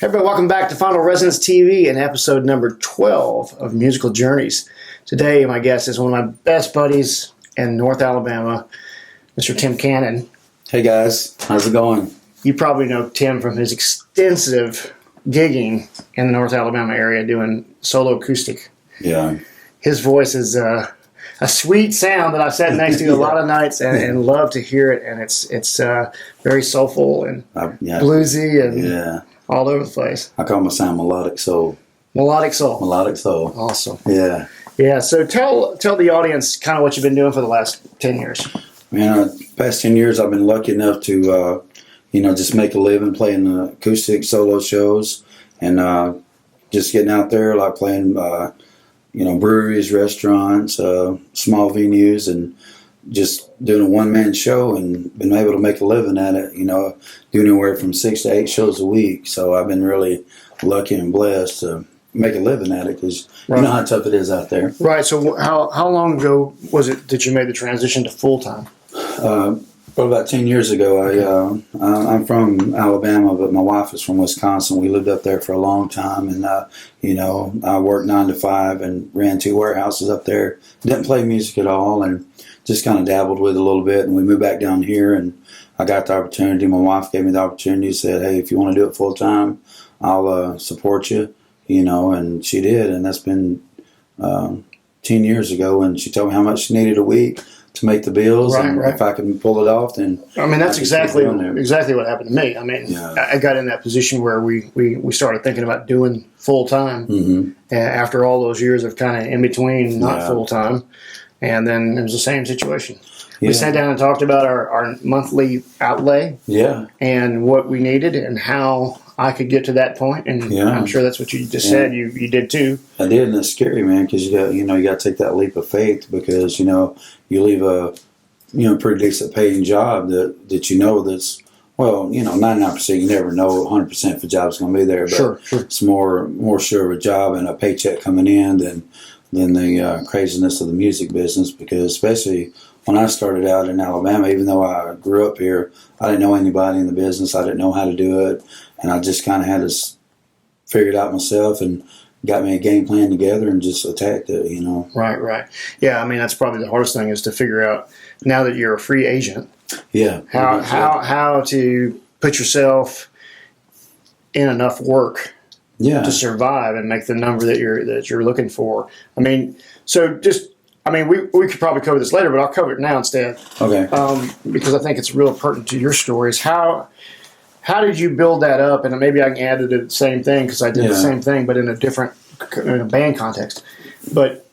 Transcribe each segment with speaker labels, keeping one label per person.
Speaker 1: Everybody, welcome back to Final Resonance TV and episode number 12 of Musical Journeys. Today, my guest is one of my best buddies in North Alabama, Mr. Tim Cannon.
Speaker 2: Hey guys, how's it going?
Speaker 1: You probably know Tim from his extensive gigging in the North Alabama area doing solo acoustic.
Speaker 2: Yeah.
Speaker 1: His voice is a sweet sound that I've sat next to a lot of nights and love to hear it. And it's very soulful and bluesy and all over the place.
Speaker 2: I call my sound melodic soul.
Speaker 1: Melodic soul.
Speaker 2: Melodic soul.
Speaker 1: Awesome.
Speaker 2: Yeah.
Speaker 1: Yeah. So tell the audience kind of what you've been doing for the last 10 years.
Speaker 2: Man, past 10 years I've been lucky enough to, just make a living playing acoustic solo shows and just getting out there, like playing, breweries, restaurants, small venues, and just doing a one-man show and been able to make a living at it, doing anywhere from 6 to 8 shows a week. So I've been really lucky and blessed to make a living at it because you know how tough it is out there.
Speaker 1: Right. So how long ago was it that you made the transition to full-time?
Speaker 2: About 10 years ago. I'm from Alabama, but my wife is from Wisconsin. We lived up there for a long time, and I worked 9 to 5 and ran 2 warehouses up there. Didn't play music at all, and just kind of dabbled with it a little bit. And we moved back down here, and I got the opportunity. My wife gave me the opportunity. Said, "Hey, if you want to do it full time, I'll support you." And she did, and that's been 10 years ago. And she told me how much she needed a week to make the bills, and if I can pull it off, then
Speaker 1: that's exactly what happened to me. I got in that position where we started thinking about doing full time after all those years of kind of in between, not full time, and then it was the same situation. We sat down and talked about our monthly outlay, and what we needed, and how I could get to that point, and I'm sure that's what you just said. You did too.
Speaker 2: I did, and it's scary, man, because you got to take that leap of faith because you leave a pretty decent paying job that that's 99%. You never know 100% if a job's going to be there, but
Speaker 1: sure.
Speaker 2: It's more sure of a job and a paycheck coming in than the craziness of the music business. Because especially when I started out in Alabama, even though I grew up here, I didn't know anybody in the business. I didn't know how to do it. And I just kind of had to figure it out myself and got me a game plan together and just attacked it,
Speaker 1: Right. Yeah, that's probably the hardest thing is to figure out, now that you're a free agent, how to put yourself in enough work to survive and make the number that you're looking for. We could probably cover this later, but I'll cover it now instead.
Speaker 2: Okay.
Speaker 1: Because I think it's real pertinent to your stories. How did you build that up? And maybe I can add to the same thing because I did the same thing, but in a band context. But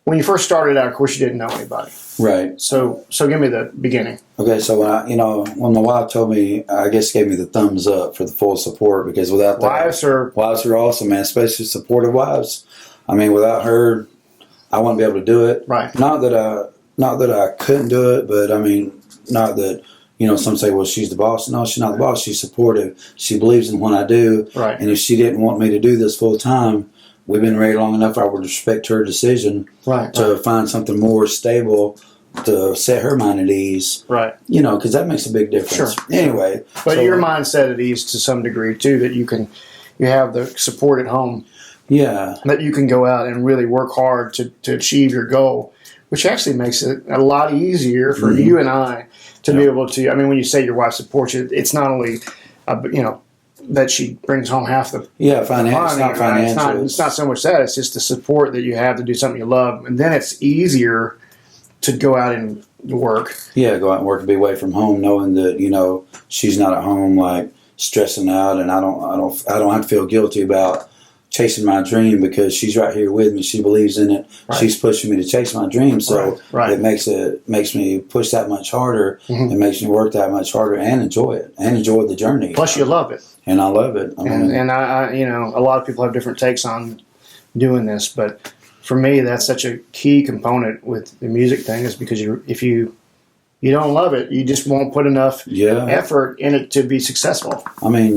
Speaker 1: when you first started out, of course, you didn't know anybody.
Speaker 2: Right.
Speaker 1: So give me the beginning.
Speaker 2: Okay. So when my wife told me, I guess gave me the thumbs up for the full support, because without that, wives are awesome, man, especially supportive wives. Without her, I wouldn't be able to do it.
Speaker 1: Right.
Speaker 2: Not that I couldn't do it, but not that. Some say, well, she's the boss. No, she's not the boss. She's supportive. She believes in what I do.
Speaker 1: Right.
Speaker 2: And if she didn't want me to do this full time, we've been married long enough, I would respect her decision to find something more stable to set her mind at ease.
Speaker 1: Right.
Speaker 2: Because that makes a big difference.
Speaker 1: Sure.
Speaker 2: Anyway.
Speaker 1: But your mind set at ease to some degree, too, that you have the support at home.
Speaker 2: Yeah.
Speaker 1: That you can go out and really work hard to achieve your goal, which actually makes it a lot easier for you and I to be able to. When you say your wife supports you, it's not only, that she brings home half the
Speaker 2: finance. Not financial.
Speaker 1: It's not so much that. It's just the support that you have to do something you love, and then it's easier to go out and work.
Speaker 2: Yeah, go out and work and be away from home, knowing that she's not at home like stressing out, and I don't have to feel guilty about chasing my dream because she's right here with me. She believes in it. Right. She's pushing me to chase my dream. So it makes me push that much harder. It makes me work that much harder and enjoy it and enjoy the journey.
Speaker 1: Plus, you love it.
Speaker 2: And I love it.
Speaker 1: And I a lot of people have different takes on doing this, but for me, that's such a key component with the music thing is because if you don't love it, you just won't put enough effort in it to be successful.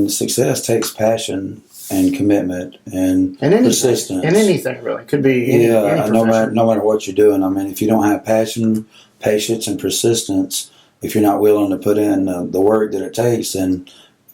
Speaker 2: Success takes passion and commitment and persistence.
Speaker 1: And anything, really. Could be any
Speaker 2: no matter what you're doing. If you don't have passion, patience, and persistence, if you're not willing to put in the work that it takes, then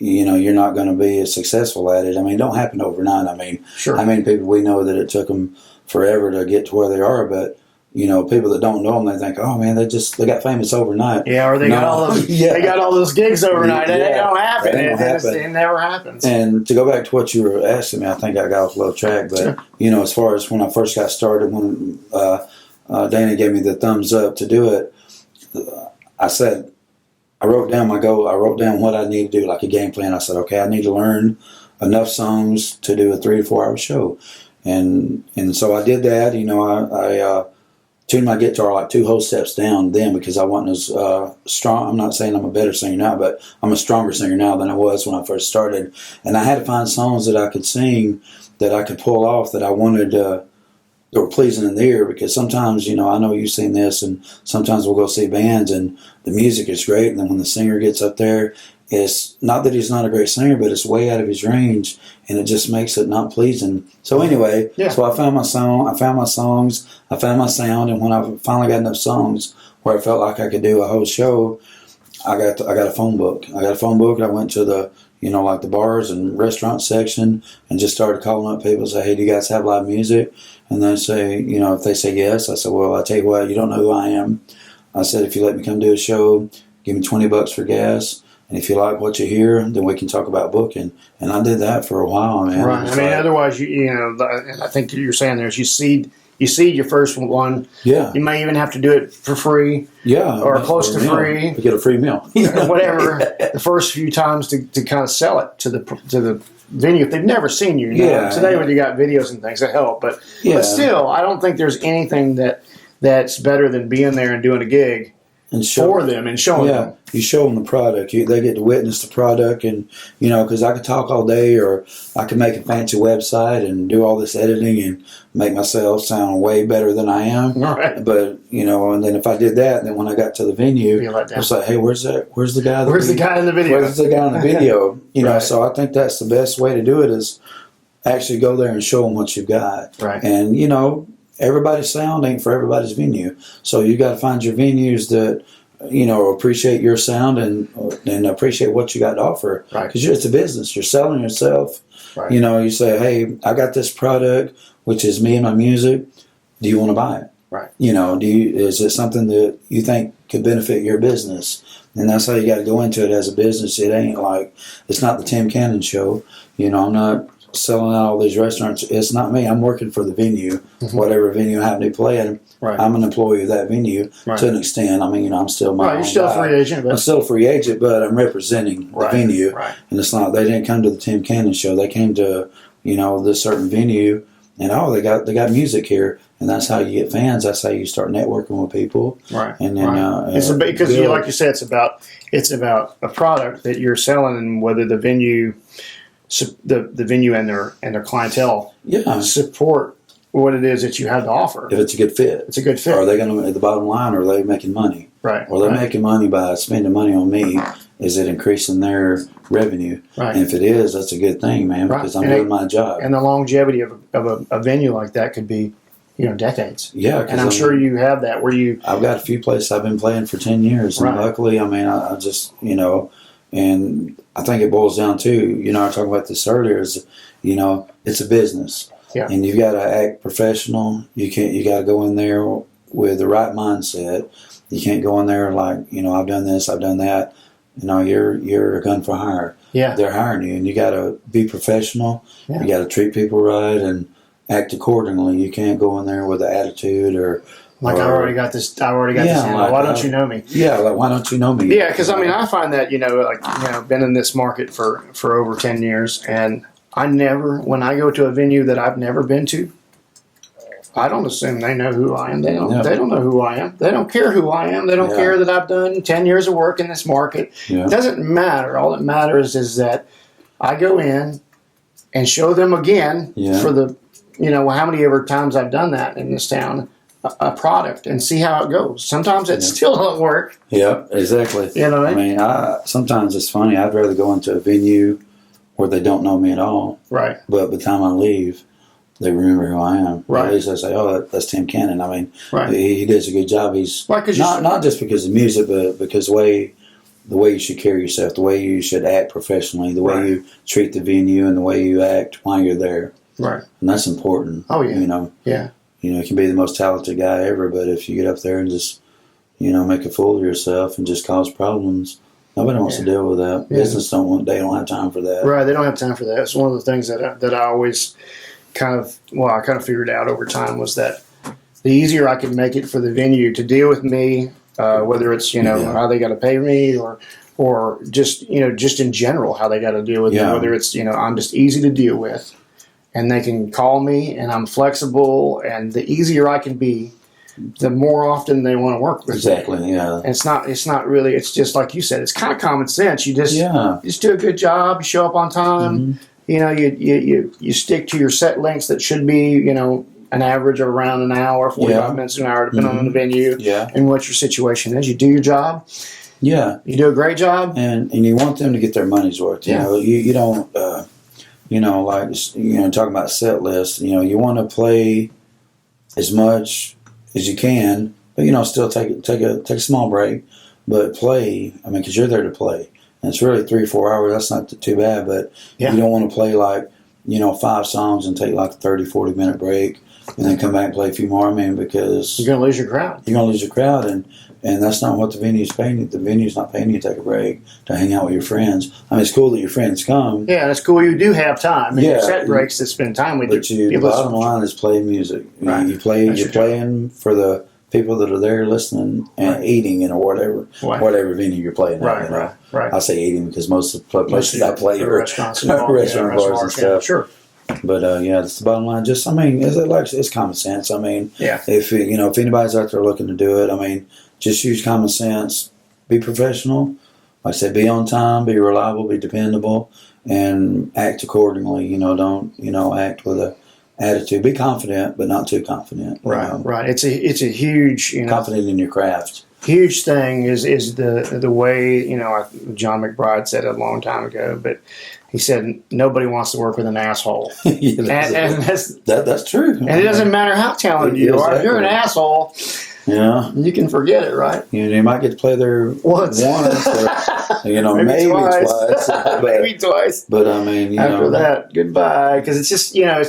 Speaker 2: you're not going to be as successful at it. I mean, it don't happen overnight. I mean,
Speaker 1: sure.
Speaker 2: How many people we know that it took them forever to get to where they are, but people that don't know them, they think, oh man, they got famous overnight.
Speaker 1: Yeah, or they got all those gigs overnight.
Speaker 2: Yeah.
Speaker 1: It don't happen.
Speaker 2: It
Speaker 1: never happens.
Speaker 2: And to go back to what you were asking me, I think I got off a little track, but
Speaker 1: sure.
Speaker 2: As far as when I first got started, when Dana gave me the thumbs up to do it, I wrote down my goal. I wrote down what I need to do, like a game plan. I said, okay, I need to learn enough songs to do a 3 to 4 hour show. And so I did that. I tuned my guitar like 2 whole steps down then because I wasn't as strong. I'm not saying I'm a better singer now, but I'm a stronger singer now than I was when I first started. And I had to find songs that I could sing, that I could pull off, that I wanted that were pleasing in the ear, because sometimes, I know you've seen this, and sometimes we'll go see bands and the music is great, and then when the singer gets up there, it's not that he's not a great singer, but it's way out of his range, and it just makes it not pleasing. So anyway, So I found my song, I found my songs, I found my sound, and when I finally got enough songs where I felt like I could do a whole show, I got a phone book. I went to the like the bars and restaurant section and just started calling up people and say, hey, do you guys have live music? And they say, if they say yes, I said, well, I tell you what, you don't know who I am. I said, if you let me come do a show, give me $20 for gas. And if you like what you hear, then we can talk about booking. And I did that for a while, man.
Speaker 1: Right. I mean, otherwise, I think you're saying there's you seed your first one.
Speaker 2: Yeah.
Speaker 1: You may even have to do it for free.
Speaker 2: Yeah.
Speaker 1: Or close to free.
Speaker 2: To get a free meal.
Speaker 1: Whatever. The first few times to kind of sell it to the venue if they've never seen you. Today when you got videos and things that help, but still, I don't think there's anything that's better than being there and doing a gig and for them and showing them.
Speaker 2: You show them the product. They get to witness the product, and because I could talk all day, or I could make a fancy website and do all this editing and make myself sound way better than I am.
Speaker 1: Right.
Speaker 2: But and then if I did that, then when I got to the venue, I was like, hey, where's the guy?
Speaker 1: Where's the guy in the video?
Speaker 2: Where's the guy in the video?
Speaker 1: Right.
Speaker 2: So I think that's the best way to do it, is actually go there and show them what you've got.
Speaker 1: Right.
Speaker 2: And everybody's sound ain't for everybody's venue, so you got to find your venues that appreciate your sound and appreciate what you got to offer.
Speaker 1: Right.
Speaker 2: Because it's a business. You're selling yourself.
Speaker 1: Right.
Speaker 2: You say, hey, I got this product, which is me and my music. Do you want to buy it?
Speaker 1: Right.
Speaker 2: Is it something that you think could benefit your business? And that's how you got to go into it as a business. It ain't like, it's not the Tim Cannon show. I'm not selling out all these restaurants. It's not me. I'm working for the venue, whatever venue I happen to play in.
Speaker 1: Right.
Speaker 2: I'm an employee of that venue to an extent. I mean, I'm still my own
Speaker 1: You're still
Speaker 2: guy.
Speaker 1: a free agent.
Speaker 2: I'm still a free agent, but I'm representing the venue.
Speaker 1: Right.
Speaker 2: And it's not, they didn't come to the Tim Cannon show. They came to, this certain venue, and they got music here. And that's how you get fans. That's how you start networking with people.
Speaker 1: Right.
Speaker 2: And then
Speaker 1: it's because like you said, it's about a product that you're selling, and whether the venue, the venue and their clientele support what it is that you have to offer.
Speaker 2: If it's a good fit.
Speaker 1: It's a good fit.
Speaker 2: Are they going to, at the bottom line, are they making money?
Speaker 1: Right.
Speaker 2: Or they're making money by spending money on me. Is it increasing their revenue?
Speaker 1: Right.
Speaker 2: And if it is, that's a good thing, man, because I'm doing my job.
Speaker 1: And the longevity of a venue like that could be, decades.
Speaker 2: Yeah.
Speaker 1: And I'm sure you have that where you...
Speaker 2: I've got a few places I've been playing for 10 years. And luckily, I mean, I just, and I think it boils down to, I was talking about this earlier, is, it's a business.
Speaker 1: Yeah.
Speaker 2: And you've got to act professional. You got to go in there with the right mindset. You can't go in there like, I've done this, I've done that. You're a gun for hire.
Speaker 1: Yeah.
Speaker 2: They're hiring you, and you got to be professional.
Speaker 1: Yeah.
Speaker 2: You got to treat people right and act accordingly. You can't go in there with an attitude or
Speaker 1: I already got this. I already got this.
Speaker 2: Like,
Speaker 1: why don't you know me?
Speaker 2: Yeah, like why don't you know me?
Speaker 1: Yeah, because I find that been in this market for over 10 years, and when I go to a venue that I've never been to, I don't assume they know who I am. They don't. They don't know who I am. They don't care who I am. They don't care that I've done 10 years of work in this market.
Speaker 2: Yeah.
Speaker 1: It doesn't matter. All that matters is that I go in and show them again for the how many ever times I've done that in this town, a product, and see how it goes. Sometimes it still don't work.
Speaker 2: Yeah, exactly.
Speaker 1: I mean?
Speaker 2: Sometimes it's funny. I'd rather go into a venue where they don't know me at all.
Speaker 1: Right.
Speaker 2: But by the time I leave, they remember who I am.
Speaker 1: Right.
Speaker 2: At least I say, oh, that's Tim Cannon. I mean,
Speaker 1: right.
Speaker 2: he does a good job. He's
Speaker 1: not
Speaker 2: just because of music, but because the the way you should carry yourself, the way you should act professionally, the way you treat the venue, and the way you act while you're there.
Speaker 1: Right.
Speaker 2: And that's important.
Speaker 1: Oh, yeah.
Speaker 2: You know.
Speaker 1: Yeah.
Speaker 2: You know, you can be the most talented guy ever, but if you get up there and just, you know, make a fool of yourself and just cause problems, nobody wants to deal with that.
Speaker 1: Yeah.
Speaker 2: Business they don't have time for that.
Speaker 1: Right. They don't have time for that. It's one of the things that I always kind of figured out over time was that the easier I could make it for the venue to deal with me, whether it's, you know, how they got to pay me or just, you know, just in general, how they got to deal with me, whether it's, you know, I'm just easy to deal with and they can call me and I'm flexible, and the easier I can be, the more often they want to work with me.
Speaker 2: Exactly, yeah.
Speaker 1: And it's not really, it's just like you said, it's kind of common sense. You just do a good job, you show up on time,
Speaker 2: Mm-hmm.
Speaker 1: you know, you stick to your set lengths that should be, you know, an average of around an hour, 45 minutes to an hour, depending on the venue and what your situation is. You do your job.
Speaker 2: Yeah.
Speaker 1: You do a great job.
Speaker 2: And you want them to get their money's worth. You know, you don't, you know, like, you know, talking about set lists, you know, you want to play as much as you can, but, you know, still take a small break, but play, I mean, because you're there to play. And it's really 3 or 4 hours. That's not too bad, but you don't want to play like, you know, 5 songs and take like a 30, 40-minute break and then come back and play a few more. I mean, because
Speaker 1: you're going to lose your crowd.
Speaker 2: You're going to lose your crowd, and that's not what the venue's paying you. The venue's not paying you to take a break, to hang out with your friends. I mean, it's cool that your friends come.
Speaker 1: Yeah, it's cool you do have time. And your set breaks to spend time with
Speaker 2: but the bottom line is play music.
Speaker 1: Right.
Speaker 2: You're playing for the people that are there listening and eating in or whatever venue you're playing at. You know?
Speaker 1: Right.
Speaker 2: I say eating because most of the places I play are
Speaker 1: restaurants,
Speaker 2: bars and stuff.
Speaker 1: Sure.
Speaker 2: But that's the bottom line. Just, I mean, it's common sense. I mean, if you know, if anybody's out there looking to do it, I mean, just use common sense. Be professional. Like I said, be on time, be reliable, be dependable, and act accordingly. You know, don't act with a attitude. Be confident, but not too confident.
Speaker 1: Right. It's a huge, you know,
Speaker 2: confident in your craft.
Speaker 1: Huge thing is the way, you know, John McBride said it a long time ago, but he said nobody wants to work with an asshole. And
Speaker 2: that's true.
Speaker 1: And it doesn't matter how talented you are. If you're an asshole, you can forget it, right?
Speaker 2: You might get to play there once or, you know, maybe twice.
Speaker 1: Maybe twice.
Speaker 2: But I mean,
Speaker 1: after that, goodbye. Because it's just, you know,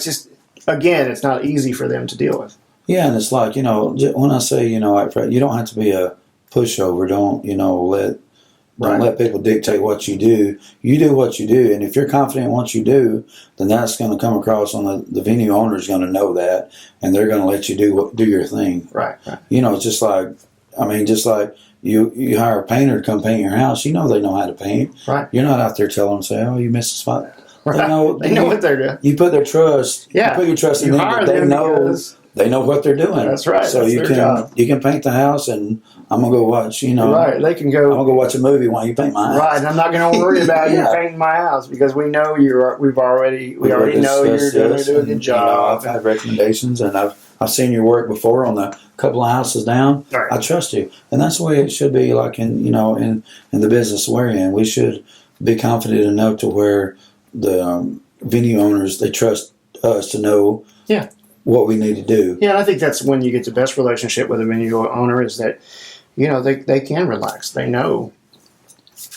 Speaker 1: again, it's not easy for them to deal with.
Speaker 2: Yeah, and it's like, you know, when I say, you know, you don't have to be a pushover. Don't, you know, let people dictate what you do. You do what you do, and if you're confident in what you do, then that's going to come across on the venue owner is going to know that, and they're going to let you do your thing.
Speaker 1: Right.
Speaker 2: You know, it's just like, I mean, just like you hire a painter to come paint your house. You know they know how to paint.
Speaker 1: Right.
Speaker 2: You're not out there telling them, say, oh, you missed a spot.
Speaker 1: Right. They know what they're doing.
Speaker 2: You put their trust.
Speaker 1: Yeah.
Speaker 2: You put your trust in them. They know. They know what they're doing.
Speaker 1: That's right.
Speaker 2: So
Speaker 1: that's
Speaker 2: you can paint the house, and I'm gonna go watch. You know,
Speaker 1: right? They can go.
Speaker 2: I'm gonna go watch a movie while you paint my house.
Speaker 1: Right, and I'm not gonna worry about you painting my house because we know we already know you're going to do a good job.
Speaker 2: You know, I've had recommendations, and I've seen your work before on the couple of houses down.
Speaker 1: Right.
Speaker 2: I trust you, and that's the way it should be. Like in the business we're in, we should be confident enough to where the venue owners, they trust us to know.
Speaker 1: Yeah.
Speaker 2: What we need to do.
Speaker 1: Yeah, and I think that's when you get the best relationship with a venue owner is that, you know, they can relax. They know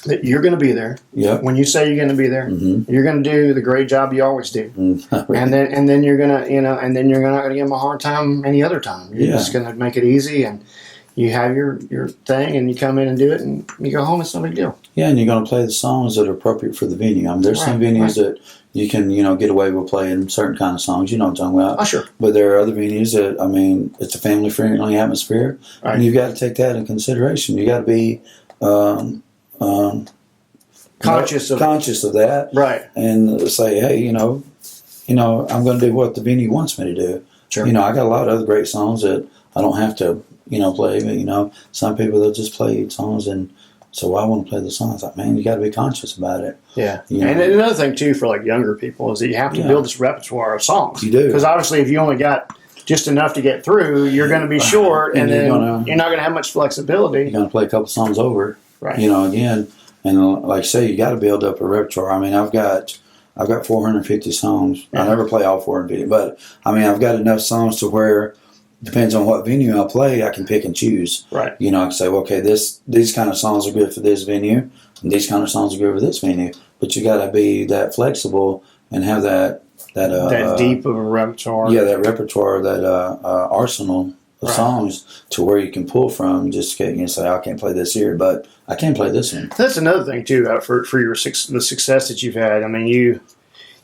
Speaker 1: that you're going to be there.
Speaker 2: Yep.
Speaker 1: When you say you're going to be there, you're going to do the great job you always do.
Speaker 2: Right.
Speaker 1: And then you're going to, you know, and then you're not going to give them a hard time any other time. You're just going to make it easy, and you have your thing, and you come in and do it, and you go home. It's no big deal.
Speaker 2: Yeah, and you're going to play the songs that are appropriate for the venue. I mean, there's some venues that you can, you know, get away with playing certain kind of songs. You know what I'm talking about?
Speaker 1: Oh, sure.
Speaker 2: But there are other venues that, I mean, it's a family-friendly atmosphere, and you've got to take that into consideration. You got to be conscious of that,
Speaker 1: right?
Speaker 2: And say, hey, you know, I'm going to do what the venue wants me to do.
Speaker 1: Sure.
Speaker 2: You know, I got a lot of other great songs that I don't have to, you know, play. But, you know, some people, they'll just play songs, and so I want to play the songs. Like, man, you got to be conscious about it.
Speaker 1: Yeah.
Speaker 2: You know?
Speaker 1: And another thing, too, for like younger people is that you have to build this repertoire of songs.
Speaker 2: You do.
Speaker 1: Because obviously if you only got just enough to get through, you're going to be short, and then you're not going to have much flexibility.
Speaker 2: You're going to play a couple songs over,
Speaker 1: right?
Speaker 2: You know, again, and like I say, you got to build up a repertoire. I mean, I've got 450 songs. Yeah. I never play all 450, but I mean, I've got enough songs to where, depends on what venue I play, I can pick and choose.
Speaker 1: Right.
Speaker 2: You know, I can say, well, okay, these kind of songs are good for this venue, and these kind of songs are good for this venue. But you got to be that flexible and have that
Speaker 1: deep of a repertoire.
Speaker 2: Yeah, that repertoire, that arsenal of songs to where you can pull from. Just get, say, I can't play this here, but I can play this one.
Speaker 1: That's another thing too for the success that you've had. I mean,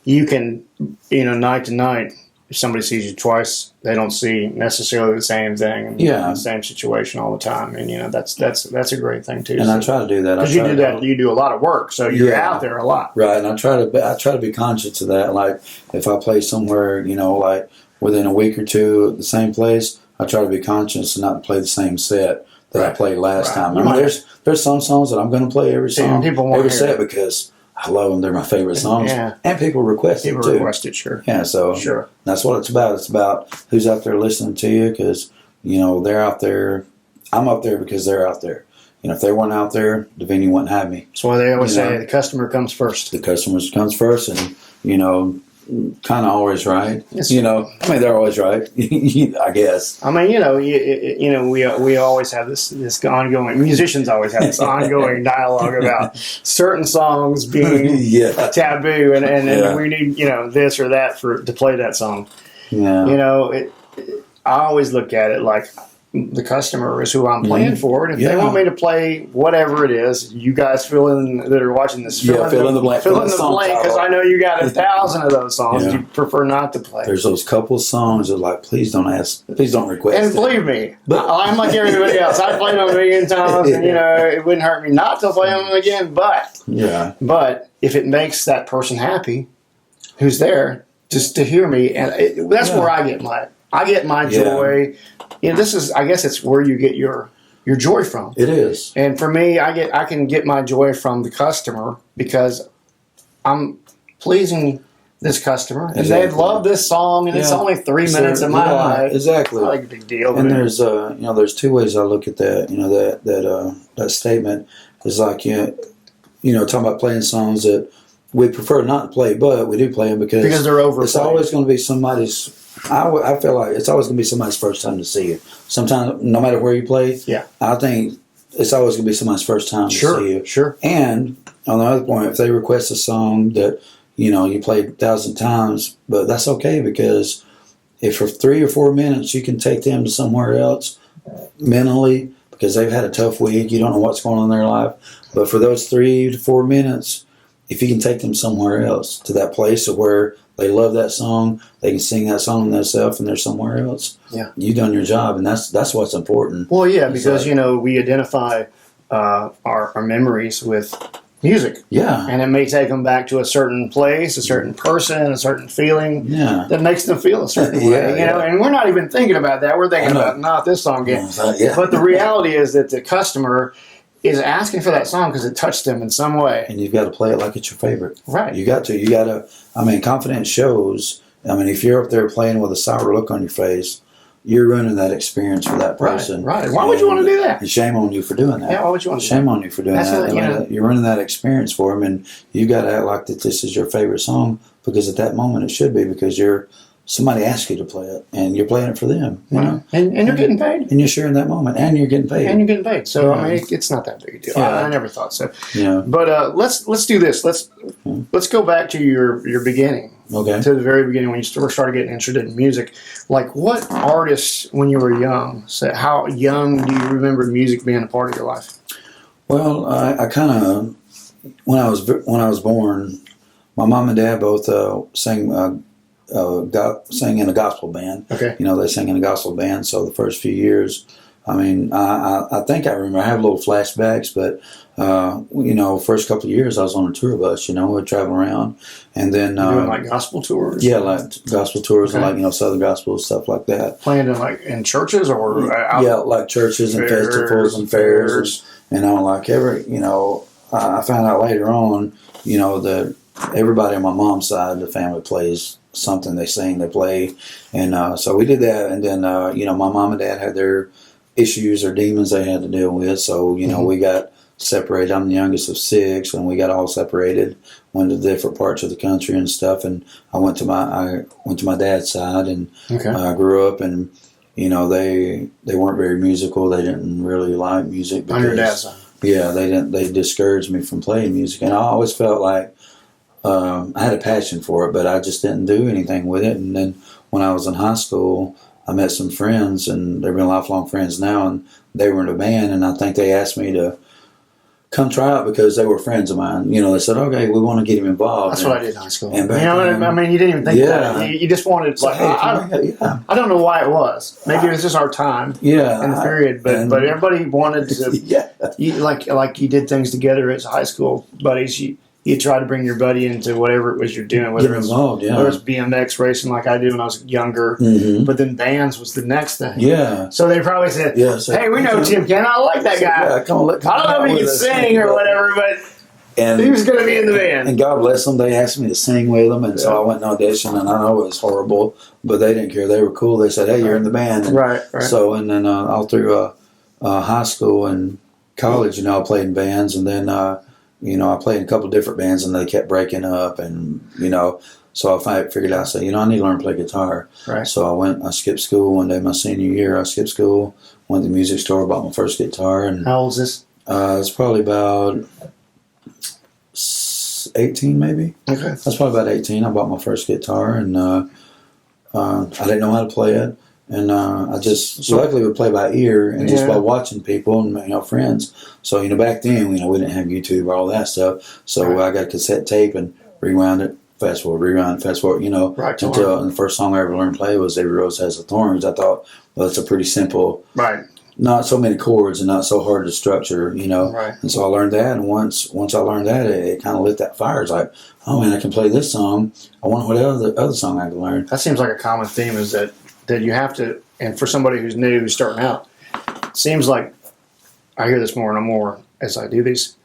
Speaker 1: you can, night to night. If somebody sees you twice, they don't see necessarily the same thing in the same situation all the time, and that's a great thing too.
Speaker 2: And I try to do that
Speaker 1: because you do a lot of work, so you're out there a lot,
Speaker 2: right? And I try to be conscious of that. Like if I play somewhere, like within a week or two at the same place, I try to be conscious and not play the same set that I played last time. I mean, there's some songs that I'm going to play every song, every set because I love them. They're my favorite songs. Yeah. And people request it, too.
Speaker 1: People request it, sure.
Speaker 2: Yeah, so that's what it's about. It's about who's out there listening to you because, they're out there. I'm up there because they're out there. If they weren't out there, the venue wouldn't have me.
Speaker 1: That's why they always say the customer comes first.
Speaker 2: The customer comes first and, kind of always right. They're always right, I guess.
Speaker 1: I mean, we always have this ongoing. Musicians always have this ongoing dialogue about certain songs being taboo, and we need this or that to play that song. Yeah. I always look at it like the customer is who I'm playing for, and if they want me to play whatever it is, you guys fill in that are watching this. Fill in the blank. Fill in the blank because I know you got 1,000 of those songs you prefer not to play.
Speaker 2: There's those couple songs that please don't request.
Speaker 1: And believe me, I'm like everybody else. I played them a million times, and it wouldn't hurt me not to play them again. But if it makes that person happy, who's there, just to hear me, and that's where I get my joy. I guess it's where you get your joy from.
Speaker 2: It is.
Speaker 1: And for me, I can get my joy from the customer because I'm pleasing this customer, and they love this song, and it's only 3 minutes of my life.
Speaker 2: Exactly.
Speaker 1: It's not like a big deal.
Speaker 2: And there's two ways I look at that. That statement is like talking about playing songs that we prefer not to play, but we do play them because
Speaker 1: they're overplayed.
Speaker 2: It's always going to be somebody's. I feel like it's always going to be somebody's first time to see you. Sometimes, no matter where you play, I think it's always going to be somebody's first time to see you.
Speaker 1: Sure.
Speaker 2: And on the other point, if they request a song that you played 1,000 times, but that's okay because if for 3 or 4 minutes you can take them to somewhere else mentally because they've had a tough week, you don't know what's going on in their life, but for those 3 to 4 minutes, if you can take them somewhere else to that place of where they love that song, they can sing that song themselves, and they're somewhere else. Yeah, you've done your job, and that's what's important.
Speaker 1: Well, yeah, because we identify our memories with music.
Speaker 2: Yeah,
Speaker 1: and it may take them back to a certain place, a certain person, a certain feeling.
Speaker 2: Yeah,
Speaker 1: that makes them feel a certain way. And we're not even thinking about that. We're thinking about not this song again. But the reality is that the customer is asking for that song because it touched them in some way.
Speaker 2: And you've got to play it like it's your favorite.
Speaker 1: Right.
Speaker 2: You got to. Confidence shows. If you're up there playing with a sour look on your face, you're ruining that experience for that person.
Speaker 1: Right. Why would you want to do that?
Speaker 2: And shame on you for doing that.
Speaker 1: Yeah, why would you want to
Speaker 2: Shame on you for doing that. You're ruining that experience for them, and you got to act like that this is your favorite song because at that moment it should be because somebody asked you to play it, and you're playing it for them.
Speaker 1: And you're getting paid.
Speaker 2: And you're sharing that moment, and you're getting paid.
Speaker 1: So it's not that big a deal.
Speaker 2: Yeah.
Speaker 1: I never thought so.
Speaker 2: Yeah.
Speaker 1: But let's do this. Let's go back to your beginning.
Speaker 2: Okay.
Speaker 1: To the very beginning when you started getting interested in music. Like what artists when you were young? So how young do you remember music being a part of your life?
Speaker 2: Well, I kind of when I was born, my mom and dad both sang in a gospel band.
Speaker 1: Okay.
Speaker 2: They sang in a gospel band. So the first few years, I think I remember. I have little flashbacks, but first couple of years I was on a tour bus. We'd travel around, and then
Speaker 1: doing like gospel tours.
Speaker 2: Yeah, like gospel tours and like Southern gospel stuff like that.
Speaker 1: Playing in churches or
Speaker 2: like churches and festivals and fairs. I found out later on, that everybody on my mom's side of the family plays something. They sing, they play, and so we did that. And then my mom and dad had their issues or demons they had to deal with. So we got separated. I'm the youngest of 6, and we got all separated. Went to different parts of the country and stuff. And I went to my dad's side, and I grew up, and they weren't very musical. They didn't really like music.
Speaker 1: On your dad's side.
Speaker 2: Yeah, they didn't. They discouraged me from playing music, and I always felt like I had a passion for it, but I just didn't do anything with it. And then when I was in high school, I met some friends, and they've been lifelong friends now, and they were in a band, and I think they asked me to come try out because they were friends of mine. They said, okay, we want to get him involved.
Speaker 1: That's what I did in high school.
Speaker 2: And
Speaker 1: you didn't even think about it. You just wanted,
Speaker 2: so,
Speaker 1: I don't know why it was. Maybe it was just our time in the period, but everybody wanted to, like you did things together as high school buddies. You try to bring your buddy into whatever it was you're doing, whether it's BMX racing like I did when I was younger, but then bands was the next thing.
Speaker 2: Yeah.
Speaker 1: So they probably said, hey, we know Tim Cannon. I like that guy. I don't know if he can sing or whatever, but he was going to be in the band.
Speaker 2: And God bless them, they asked me to sing with them, and so I went and auditioned, and I know it was horrible, but they didn't care. They were cool. They said, hey, you're in the band. And
Speaker 1: right.
Speaker 2: So, and then all through high school and college, I played in bands, and then I played in a couple of different bands, and they kept breaking up, and so I figured out, I need to learn to play guitar.
Speaker 1: Right.
Speaker 2: So I skipped school one day my senior year. I skipped school, went to the music store, bought my first guitar. And
Speaker 1: how old is this?
Speaker 2: It's probably about 18, maybe.
Speaker 1: Okay.
Speaker 2: That's probably about 18. I bought my first guitar, and I didn't know how to play it. And I just luckily would play by ear and just by watching people and friends. So back then we didn't have YouTube or all that stuff. So I got a cassette tape and rewound it, fast forward, rewind, fast forward. Until and the first song I ever learned to play was "Every Rose Has a Thorns." I thought, well, that's a pretty simple, not so many chords and not so hard to structure,
Speaker 1: Right.
Speaker 2: And so I learned that, and once I learned that, it kind of lit that fire. It's like, oh man, I can play this song. I wonder what other song I can learn.
Speaker 1: That seems like a common theme is that you have to, and for somebody who's new, who's starting out, it seems like I hear this more and more as I do these.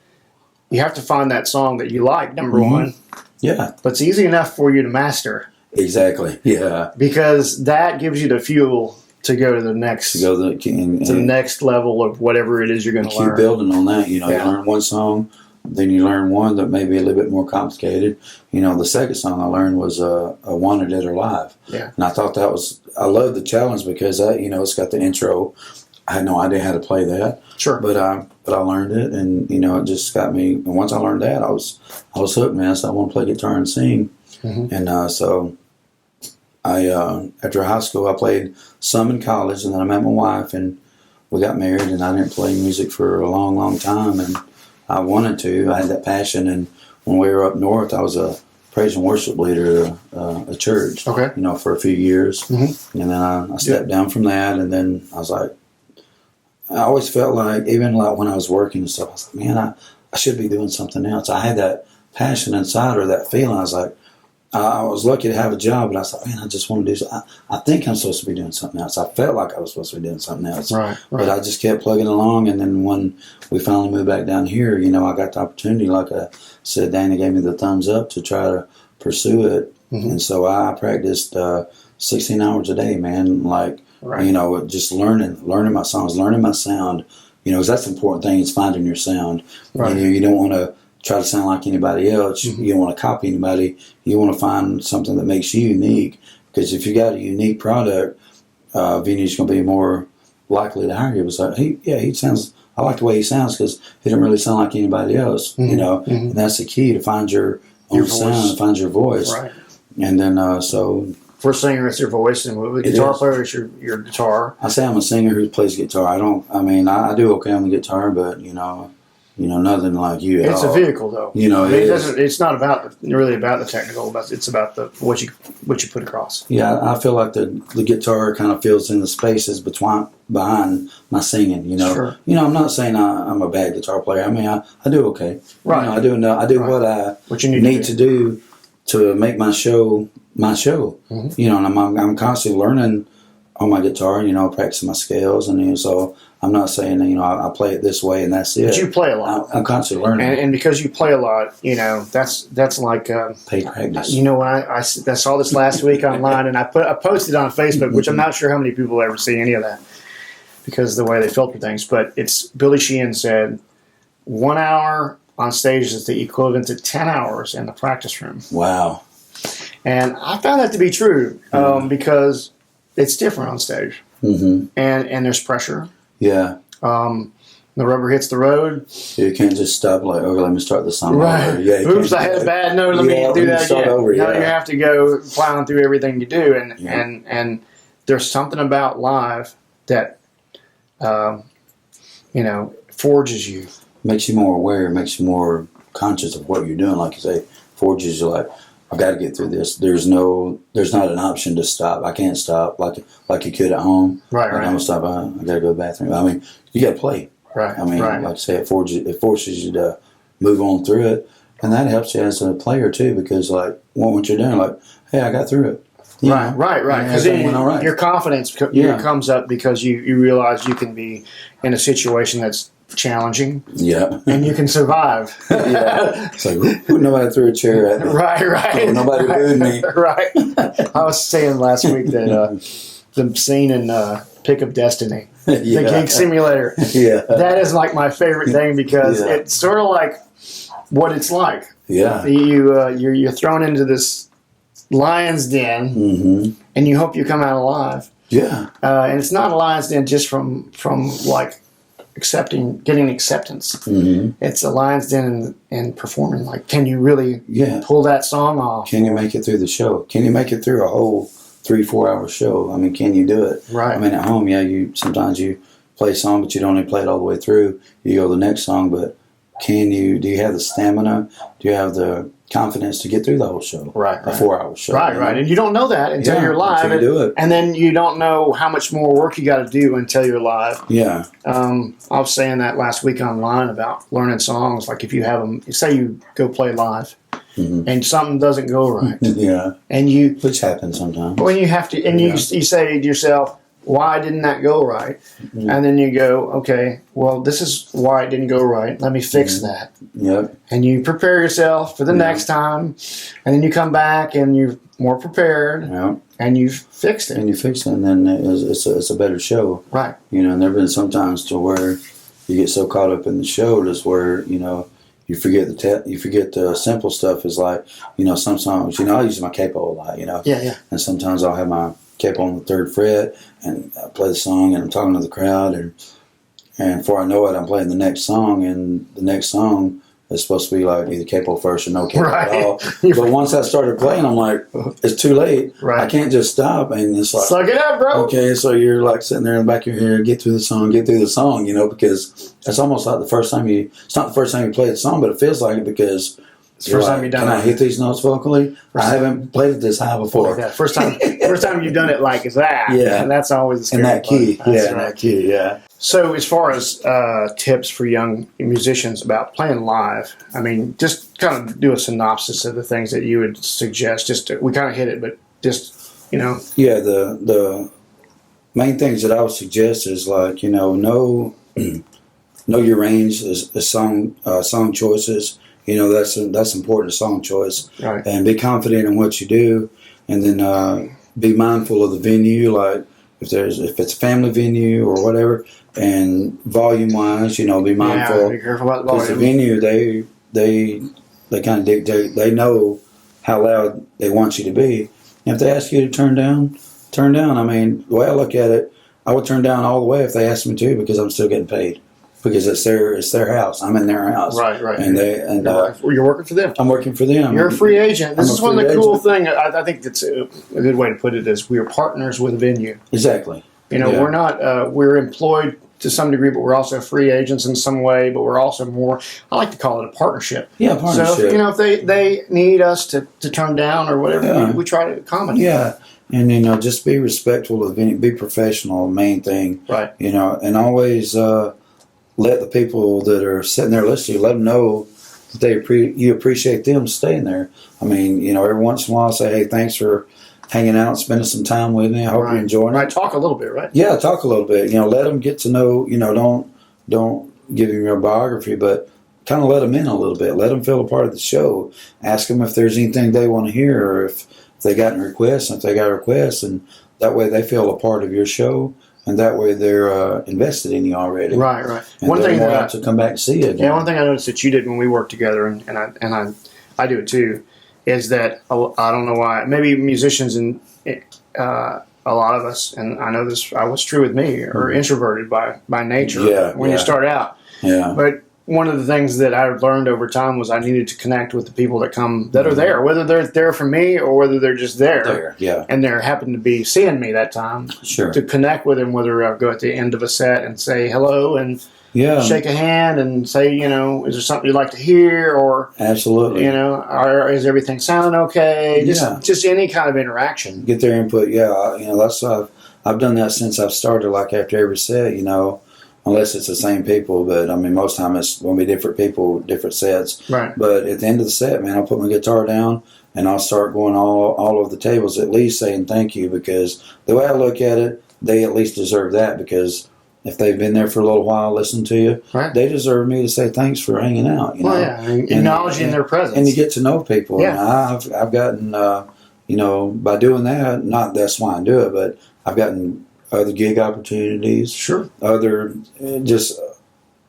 Speaker 1: You have to find that song that you like, number one.
Speaker 2: Yeah.
Speaker 1: But it's easy enough for you to master.
Speaker 2: Exactly. Yeah.
Speaker 1: Because that gives you the fuel to go to the next, the next level of whatever it is you're going to learn.
Speaker 2: Keep building on that. You learn one song, then you learn one that may be a little bit more complicated. The second song I learned was a Wanted Dead or Alive.
Speaker 1: Yeah.
Speaker 2: And I thought I loved the challenge because it's got the intro. I had no idea how to play that.
Speaker 1: Sure.
Speaker 2: But I learned it, and it just got me. And once I learned that, I was hooked, man. So I want to play guitar and sing. And so I after high school I played some in college, and then I met my wife, and we got married. And I didn't play music for a long, long time, and I wanted to. I had that passion, and when we were up north, I was a praise and worship leader at a church.
Speaker 1: Okay.
Speaker 2: For a few years, and then I stepped down from that, and then I was like, I always felt like, even like when I was working and stuff, I was like, man, I should be doing something else. I had that passion inside, or that feeling. I was like, I was lucky to have a job, but I thought, man, I just want to do something. I think I'm supposed to be doing something else. I felt like I was supposed to be doing something else.
Speaker 1: Right.
Speaker 2: But I just kept plugging along, and then when we finally moved back down here, I got the opportunity, like I said, Dana gave me the thumbs up to try to pursue it. And so I practiced 16 hours a day, man, just learning my songs, learning my sound, because that's the important thing, is finding your sound.
Speaker 1: Right.
Speaker 2: You don't want to try to sound like anybody else. You don't want to copy anybody. You want to find something that makes you unique, because if you got a unique product, venue's going to be more likely to hire you. It's like, he sounds, I like the way he sounds because he didn't really sound like anybody else, and that's the key, to find your own sound, to find your voice.
Speaker 1: Right.
Speaker 2: And then, so...
Speaker 1: For a singer, it's your voice, and with a guitar player, it's your guitar.
Speaker 2: I say I'm a singer who plays guitar. I do okay on the guitar, but, nothing like you at all.
Speaker 1: It's a vehicle, though. It's not really about the technical, but it's about what you put across.
Speaker 2: Yeah, I feel like the guitar kind of fills in the spaces behind my singing.
Speaker 1: Sure.
Speaker 2: I'm not saying I'm a bad guitar player. I do okay.
Speaker 1: Right.
Speaker 2: I do what you need to do to make my show my show. And I'm constantly learning on my guitar. Practicing my scales, and so I'm not saying I play it this way and that's it.
Speaker 1: But you play a lot.
Speaker 2: I'm constantly learning,
Speaker 1: and because you play a lot, that's like
Speaker 2: paid practice.
Speaker 1: When I saw this last week online, and I posted on Facebook, which I'm not sure how many people ever see any of that because of the way they filter things. But it's Billy Sheehan said 1 hour on stage is the equivalent to 10 hours in the practice room.
Speaker 2: Wow.
Speaker 1: And I found that to be true because it's different on stage. and there's pressure.
Speaker 2: Yeah.
Speaker 1: The rubber hits the road.
Speaker 2: You can't just stop like, okay, let me start the song
Speaker 1: right.
Speaker 2: over. Yeah,
Speaker 1: oops, I had a bad note. Let me do that again.
Speaker 2: Over,
Speaker 1: you have to go plowing through everything you do, and there's something about live that forges you.
Speaker 2: Makes you more aware. Makes you more conscious of what you're doing. Like you say, forges you. Like, I've got to get through this. There's not an option to stop. I can't stop like you could at home.
Speaker 1: Right.
Speaker 2: I'm gonna stop. I got to go to the bathroom. I mean, you got to play.
Speaker 1: Right.
Speaker 2: I mean, like I say, it forces you to move on through it, and that helps you as a player too, because like what you're doing, like, hey, I got through it.
Speaker 1: Right. Because your confidence comes up because you realize you can be in a situation that's challenging.
Speaker 2: Yeah.
Speaker 1: And you can survive.
Speaker 2: Yeah. It's like, nobody threw a chair at me.
Speaker 1: Right.
Speaker 2: Oh, nobody booed me.
Speaker 1: Right. I was saying last week that the scene in Pick of Destiny, the Geek Simulator, that is like my favorite thing because it's sort of like what it's like.
Speaker 2: Yeah.
Speaker 1: You're thrown into this lion's den, and you hope you come out alive.
Speaker 2: Yeah.
Speaker 1: And it's not a lion's den just from like getting acceptance. It's a lion's den and performing. Like, can you really pull that song off?
Speaker 2: Can you make it through the show? Can you make it through a whole 3-4 hour show? I mean, can you do it?
Speaker 1: Right.
Speaker 2: I mean, at home, sometimes you play a song, but you don't even play it all the way through. You go to the next song, but do you have the stamina? Do you have the confidence to get through the whole show?
Speaker 1: Right.
Speaker 2: A 4-hour show.
Speaker 1: Right. And you don't know that until you're live.
Speaker 2: Until you do it.
Speaker 1: And then you don't know how much more work you got to do until you're live.
Speaker 2: Yeah.
Speaker 1: I was saying that last week online about learning songs. Like if you have them, say you go play live and something doesn't go right.
Speaker 2: Yeah.
Speaker 1: And
Speaker 2: which happens sometimes.
Speaker 1: When you have to, and you say to yourself, why didn't that go right? And then you go, okay, well, this is why it didn't go right. Let me fix that.
Speaker 2: Yep.
Speaker 1: And you prepare yourself for the next time, and then you come back and you're more prepared, and you've fixed it.
Speaker 2: And then it's a better show.
Speaker 1: Right.
Speaker 2: And there have been some times to where you get so caught up in the show just where, you forget the simple stuff is like, some songs, I use my capo a lot,
Speaker 1: Yeah.
Speaker 2: And sometimes I'll have my capo on the 3rd fret and I play the song and I'm talking to the crowd and before I know it, I'm playing the next song and the next song is supposed to be like either capo first or no capo at all. But once I started playing, I'm like, it's too late.
Speaker 1: Right.
Speaker 2: I can't just stop. And it's like,
Speaker 1: suck it up, bro.
Speaker 2: Okay, so you're like sitting there in the back of your head, get through the song, because it's almost like it's not the first time you play the song, but it feels like it because
Speaker 1: it's the first time you've done it.
Speaker 2: Can I hit these notes vocally? I haven't played it this high before.
Speaker 1: Yeah, first time you've done it like that.
Speaker 2: Yeah.
Speaker 1: And that's always the scary
Speaker 2: in that key.
Speaker 1: part.
Speaker 2: In that key, yeah.
Speaker 1: So as far as tips for young musicians about playing live, I mean, just kind of do a synopsis of the things that you would suggest. We kind of hit it, but just,
Speaker 2: Yeah, the main things that I would suggest is like, know your range, is song choices. That's important, song choice.
Speaker 1: Right.
Speaker 2: And be confident in what you do. And then be mindful of the venue, like if it's a family venue or whatever. And volume-wise, be mindful.
Speaker 1: Yeah, be careful about the volume.
Speaker 2: Because the venue, they kind of dictate. They know how loud they want you to be. And if they ask you to turn down. I mean, the way I look at it, I would turn down all the way if they asked me to because I'm still getting paid. Because it's their house. I'm in their house.
Speaker 1: Right.
Speaker 2: And
Speaker 1: you're working for them.
Speaker 2: I'm working for them.
Speaker 1: You're a free agent. This is one of the cool things. I think that's a good way to put it is we are partners with a venue.
Speaker 2: Exactly.
Speaker 1: We're not, we're employed to some degree, but we're also free agents in some way, but we're also more, I like to call it a partnership.
Speaker 2: Yeah, partnership.
Speaker 1: So, if they need us to turn down or whatever, we try to accommodate.
Speaker 2: Yeah. And, just be respectful of the venue, be professional, main thing.
Speaker 1: Right.
Speaker 2: And always let the people that are sitting there listening, let them know that you appreciate them staying there. I mean, every once in a while say, hey, thanks for hanging out and spending some time with me. I hope you're enjoying it.
Speaker 1: Right, talk a little bit, right?
Speaker 2: Yeah, talk a little bit. Let them get to know, don't give them your biography, but kind of let them in a little bit. Let them feel a part of the show. Ask them if there's anything they want to hear or if they got any requests. And if they got requests, and that way they feel a part of your show. And that way they're invested in you already.
Speaker 1: Right.
Speaker 2: And one thing that to come back and see you again.
Speaker 1: Yeah, one thing I noticed that you did when we worked together, and I do it too, is that I don't know why maybe musicians a lot of us, and I know this was true with me, are introverted by nature when you start out.
Speaker 2: Yeah.
Speaker 1: But one of the things that I learned over time was I needed to connect with the people that are there, whether they're there for me or whether they're just there. And they happen to be seeing me that time.
Speaker 2: Sure.
Speaker 1: To connect with them, whether I'll go at the end of a set and say hello and shake a hand and say, is there something you'd like to hear? Or
Speaker 2: absolutely,
Speaker 1: is everything sounding okay? Just any kind of interaction.
Speaker 2: Get their input. That's I've done that since I've started. Like after every set, unless it's the same people, but I mean most time it's going to be different people, different sets.
Speaker 1: Right.
Speaker 2: But at the end of the set, man, I'll put my guitar down and I'll start going all over the tables, at least saying thank you, because the way I look at it, they at least deserve that, because if they've been there for a little while, listening to you, they deserve me to say thanks for hanging out.
Speaker 1: Acknowledging their presence,
Speaker 2: and you get to know people.
Speaker 1: Yeah.
Speaker 2: And I've gotten, by doing that, not that's why I do it, but I've gotten other gig opportunities, other just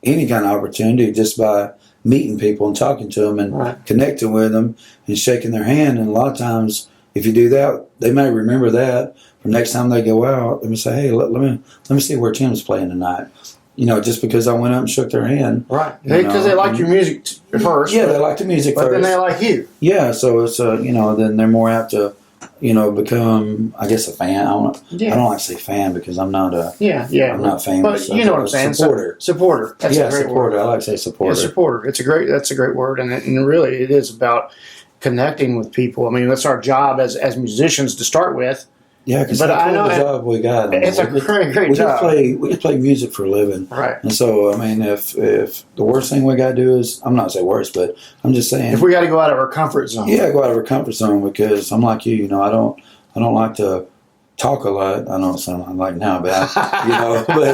Speaker 2: any kind of opportunity just by meeting people and talking to them and connecting with them and shaking their hand. And a lot of times, if you do that, they may remember that. For next time they go out, let me say, hey, let me see where Tim's playing tonight. Just because I went up and shook their hand.
Speaker 1: Right. Because they like your music first.
Speaker 2: Yeah, they like the music first.
Speaker 1: But then they like you.
Speaker 2: Yeah, so it's, then they're more apt to, become, I guess, a fan. I don't like to say fan because I'm not a, I'm not famous.
Speaker 1: But you know what I'm saying.
Speaker 2: Supporter.
Speaker 1: Supporter. That's a great
Speaker 2: supporter.
Speaker 1: word.
Speaker 2: I like to say supporter.
Speaker 1: Yeah, supporter. That's a great word. And really, it is about connecting with people. I mean, that's our job as musicians to start with.
Speaker 2: Yeah, because I know the job we got.
Speaker 1: It's a great job.
Speaker 2: We just play music for a living,
Speaker 1: right?
Speaker 2: And so, I mean, if the worst thing we got to do is, I'm not saying worst, but I'm just saying,
Speaker 1: if we got to go out of our comfort zone,
Speaker 2: go out of our comfort zone, because I'm like you, I don't like to talk a lot. I don't sound like now, but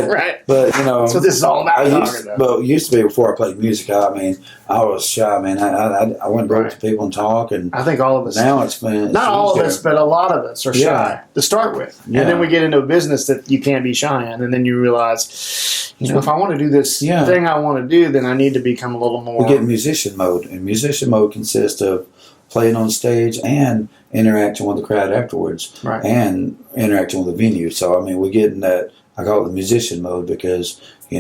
Speaker 1: right.
Speaker 2: But
Speaker 1: that's what this is all about.
Speaker 2: It used to be before I played music. I was shy, man. I went up to people and talk, and
Speaker 1: I think all of us.
Speaker 2: Now it's been
Speaker 1: not all of us, but a lot of us are shy to start with, and then we get into a business that you can't be shy in, and then you realize, if I want to do this thing I want to do, then I need to become a little more.
Speaker 2: We get in musician mode, and musician mode consists of playing on stage and interacting with the crowd afterwards, and interacting with the venue. So I mean, we get in that, I call it the musician mode, because we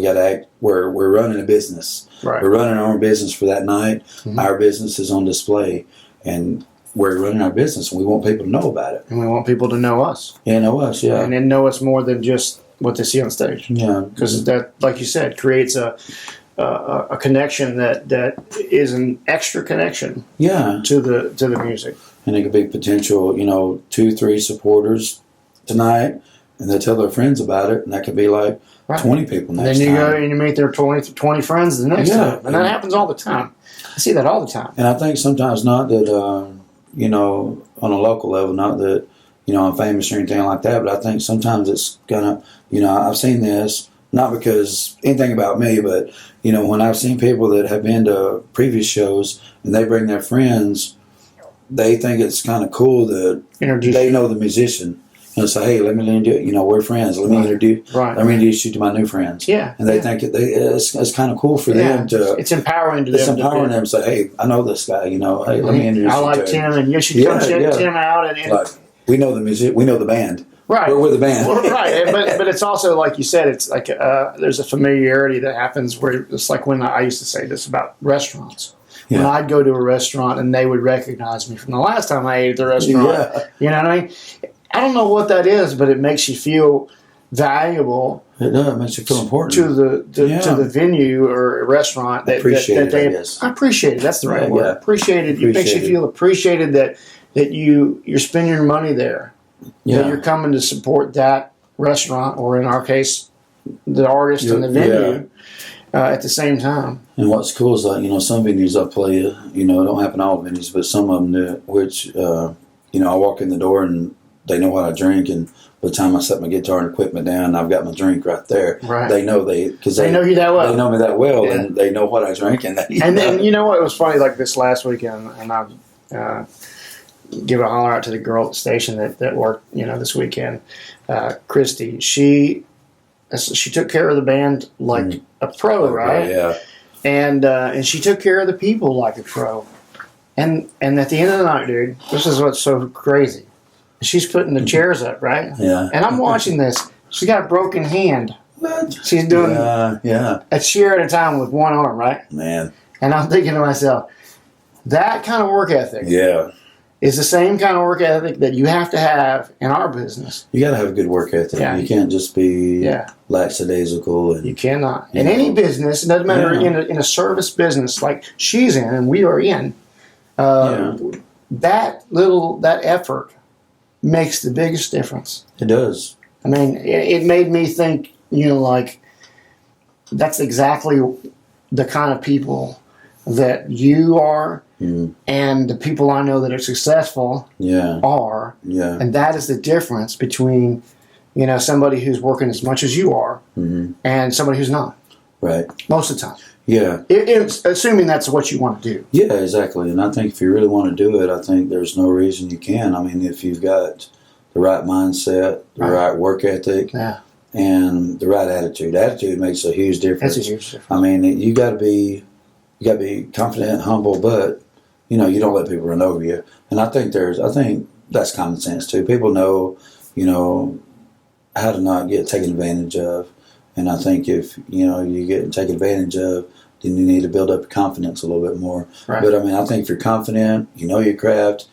Speaker 2: got to act. We're running a business.
Speaker 1: Right.
Speaker 2: We're running our own business for that night. Mm-hmm. Our business is on display, and we're running our business, and we want people to know about it.
Speaker 1: And we want people to know us.
Speaker 2: Yeah, know us. Yeah,
Speaker 1: and then know us more than just what they see on stage.
Speaker 2: Yeah,
Speaker 1: because that, like you said, creates a connection that is an extra connection. To the music.
Speaker 2: And it could be potential, 2-3 supporters tonight, and they tell their friends about it, and that could be like 20 people next time.
Speaker 1: Then you go and you meet their 20 friends the next time. And that happens all the time. I see that all the time.
Speaker 2: And I think sometimes not that, on a local level, not that, I'm famous or anything like that, but I think sometimes it's gonna, I've seen this, not because anything about me, but, when I've seen people that have been to previous shows and they bring their friends, they think it's kind of cool that they know the musician. And say, hey, let me introduce you. We're friends. Let me introduce you to my new friends.
Speaker 1: Yeah.
Speaker 2: And they think it's kind of cool for them to.
Speaker 1: It's empowering to them.
Speaker 2: It's empowering them to say, hey, I know this guy. Hey, let me introduce you to him.
Speaker 1: I like Tim, and you should come check Tim out. And
Speaker 2: like, we know the music. We know the band.
Speaker 1: Right.
Speaker 2: We're the band.
Speaker 1: Right. But it's also, like you said, it's like there's a familiarity that happens where it's like when I used to say this about restaurants. Yeah. When I'd go to a restaurant and they would recognize me from the last time I ate at the restaurant. Yeah. You know what I mean? I don't know what that is, but it makes you feel valuable.
Speaker 2: It does. It makes you feel important
Speaker 1: to the venue or restaurant. I appreciate it. That's the right word.
Speaker 2: Yeah.
Speaker 1: Appreciated. It makes you feel appreciated that you're spending your money there.
Speaker 2: Yeah.
Speaker 1: That you're coming to support that restaurant, or in our case, the artist and the venue at the same time.
Speaker 2: And what's cool is that, some venues I play, it don't happen all venues, but some of them do, which, I walk in the door and they know what I drink, and by the time I set my guitar and equipment down, I've got my drink right there.
Speaker 1: Right.
Speaker 2: They know because
Speaker 1: they know you that well.
Speaker 2: They know me that well, and they know what I drink. And
Speaker 1: then, it was funny, like this last weekend, and I give a holler out to the girl at the station that worked, this weekend, Christy. She took care of the band like a pro, right?
Speaker 2: Yeah.
Speaker 1: And she took care of the people like a pro. And at the end of the night, dude, this is what's so crazy. She's putting the chairs up, right?
Speaker 2: Yeah.
Speaker 1: And I'm watching this. She's got a broken hand.
Speaker 2: What?
Speaker 1: She's doing
Speaker 2: a
Speaker 1: chair at a time with one arm, right?
Speaker 2: Man.
Speaker 1: And I'm thinking to myself, that kind of work ethic is the same kind of work ethic that you have to have in our business.
Speaker 2: You got to have a good work ethic. Yeah. You can't just be lackadaisical. And,
Speaker 1: you cannot. In any business, it doesn't matter in a service business like she's in and we are in, that effort makes the biggest difference.
Speaker 2: It does.
Speaker 1: I mean, it made me think, like, that's exactly the kind of people that you are and the people I know that are successful are. Yeah. And that is the difference between, somebody who's working as much as you are and somebody who's not.
Speaker 2: Right.
Speaker 1: Most of the time.
Speaker 2: Yeah.
Speaker 1: It's assuming that's what you want to do.
Speaker 2: Yeah, exactly. And I think if you really want to do it, I think there's no reason you can. I mean, if you've got the right mindset, the right work ethic, and the right attitude. Attitude makes a huge difference.
Speaker 1: That's a huge difference.
Speaker 2: I mean, you got to be confident, humble, but you don't let people run over you. And I think that's common sense too. People know, how to not get taken advantage of. And I think if you get taken advantage of, then you need to build up your confidence a little bit more. Right. But I mean, I think if you're confident, you know your craft,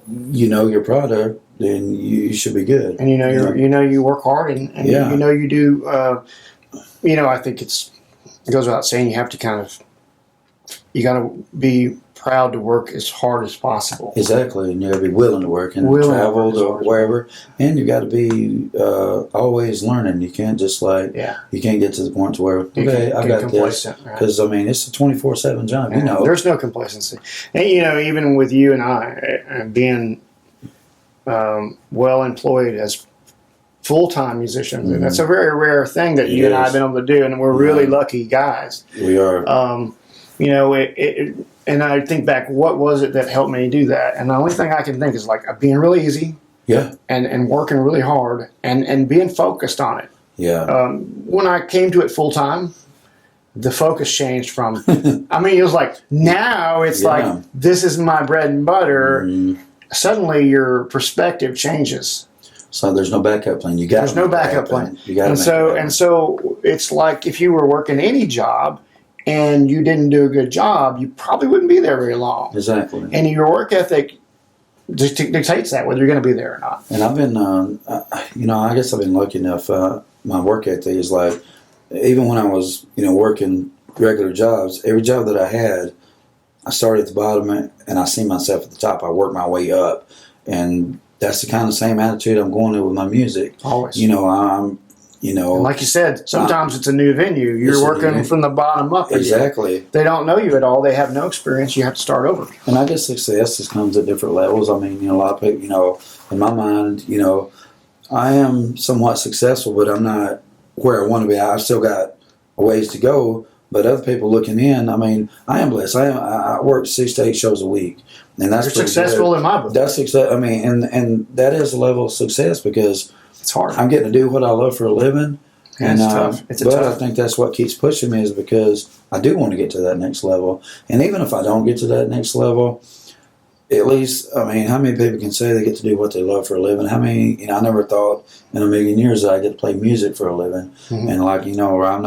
Speaker 2: you know your product, then you should be good.
Speaker 1: And you work hard, and you do. I think it goes without saying you have to you got to be proud to work as hard as possible.
Speaker 2: Exactly, and you got to be willing to work and travel to wherever, and you got to be always learning. You can't just you can't get to the point to where I got this, because I mean it's a 24/7 job.
Speaker 1: There's no complacency, and even with you and I being well employed as full-time musicians, and that's a very rare thing that you and I have been able to do, and we're really lucky guys.
Speaker 2: We are.
Speaker 1: And I think back, what was it that helped me do that? And the only thing I can think is being really easy, and working really hard, and being focused on it.
Speaker 2: Yeah.
Speaker 1: When I came to it full time, the focus changed from. I mean, it was now it's this is my bread and butter. Mm-hmm. Suddenly, your perspective changes.
Speaker 2: So there's no backup plan.
Speaker 1: There's no backup plan. You got and so it's like if you were working any job and you didn't do a good job, you probably wouldn't be there very long.
Speaker 2: Exactly.
Speaker 1: And your work ethic dictates that, whether you're going to be there or not.
Speaker 2: And I've been, I guess I've been lucky enough. My work ethic is even when I was, working regular jobs, every job that I had, I started at the bottom and I see myself at the top. I work my way up. And that's the kind of same attitude I'm going to with my music.
Speaker 1: Always.
Speaker 2: And
Speaker 1: like you said, sometimes it's a new venue. You're working from the bottom up.
Speaker 2: Exactly.
Speaker 1: They don't know you at all. They have no experience. You have to start over.
Speaker 2: And I guess success just comes at different levels. I mean, a lot of people, in my mind, I am somewhat successful, but I'm not where I want to be. I've still got a ways to go. But other people looking in, I mean, I am blessed. I work 6 to 8 shows a week, and that's
Speaker 1: successful
Speaker 2: good.
Speaker 1: In my book.
Speaker 2: That's success. I mean, and that is a level of success because
Speaker 1: it's hard.
Speaker 2: I'm getting to do what I love for a living,
Speaker 1: and it's tough.
Speaker 2: But I think that's what keeps pushing me is because I do want to get to that next level. And even if I don't get to that next level, at least, I mean, how many people can say they get to do what they love for a living? How many? I never thought in a million years that I get to play music for a living, and where I'm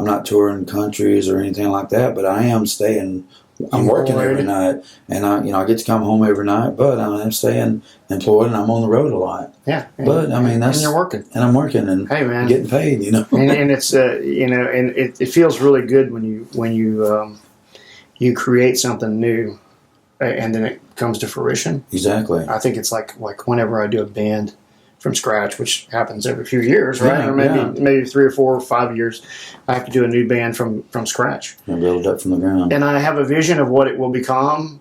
Speaker 2: not touring countries or anything like that, but I am staying. I'm working every night, and I get to come home every night. But I'm staying employed, and I'm on the road a lot.
Speaker 1: Yeah,
Speaker 2: but I mean,
Speaker 1: and you're working,
Speaker 2: and I'm working, and
Speaker 1: hey, man,
Speaker 2: getting paid.
Speaker 1: and it's and it feels really good when you create something new, and then it comes to fruition.
Speaker 2: Exactly.
Speaker 1: I think it's like whenever I do a band from scratch, which happens every few years, right? Or maybe 3 or 4 or 5 years, I have to do a new band from scratch.
Speaker 2: And build it up from the ground.
Speaker 1: And I have a vision of what it will become,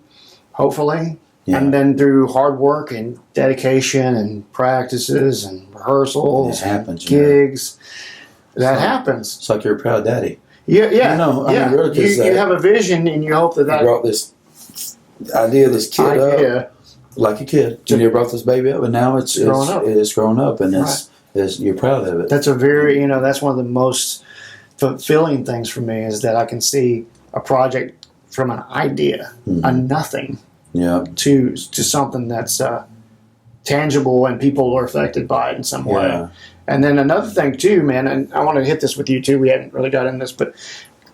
Speaker 1: hopefully. Yeah. And then through hard work and dedication and practices and rehearsals and gigs, that happens.
Speaker 2: It's like you're a proud daddy.
Speaker 1: Yeah.
Speaker 2: Really,
Speaker 1: you have a vision and you hope that
Speaker 2: brought this idea of this kid up. Like a kid, you brought this baby up, and now it's grown up, and you're proud of it.
Speaker 1: That's a very, that's one of the most fulfilling things for me is that I can see a project from an idea, a nothing, to something that's 10 tangible and people are affected by it in some way. And then another thing too, man, and I want to hit this with you too. We haven't really got into this, but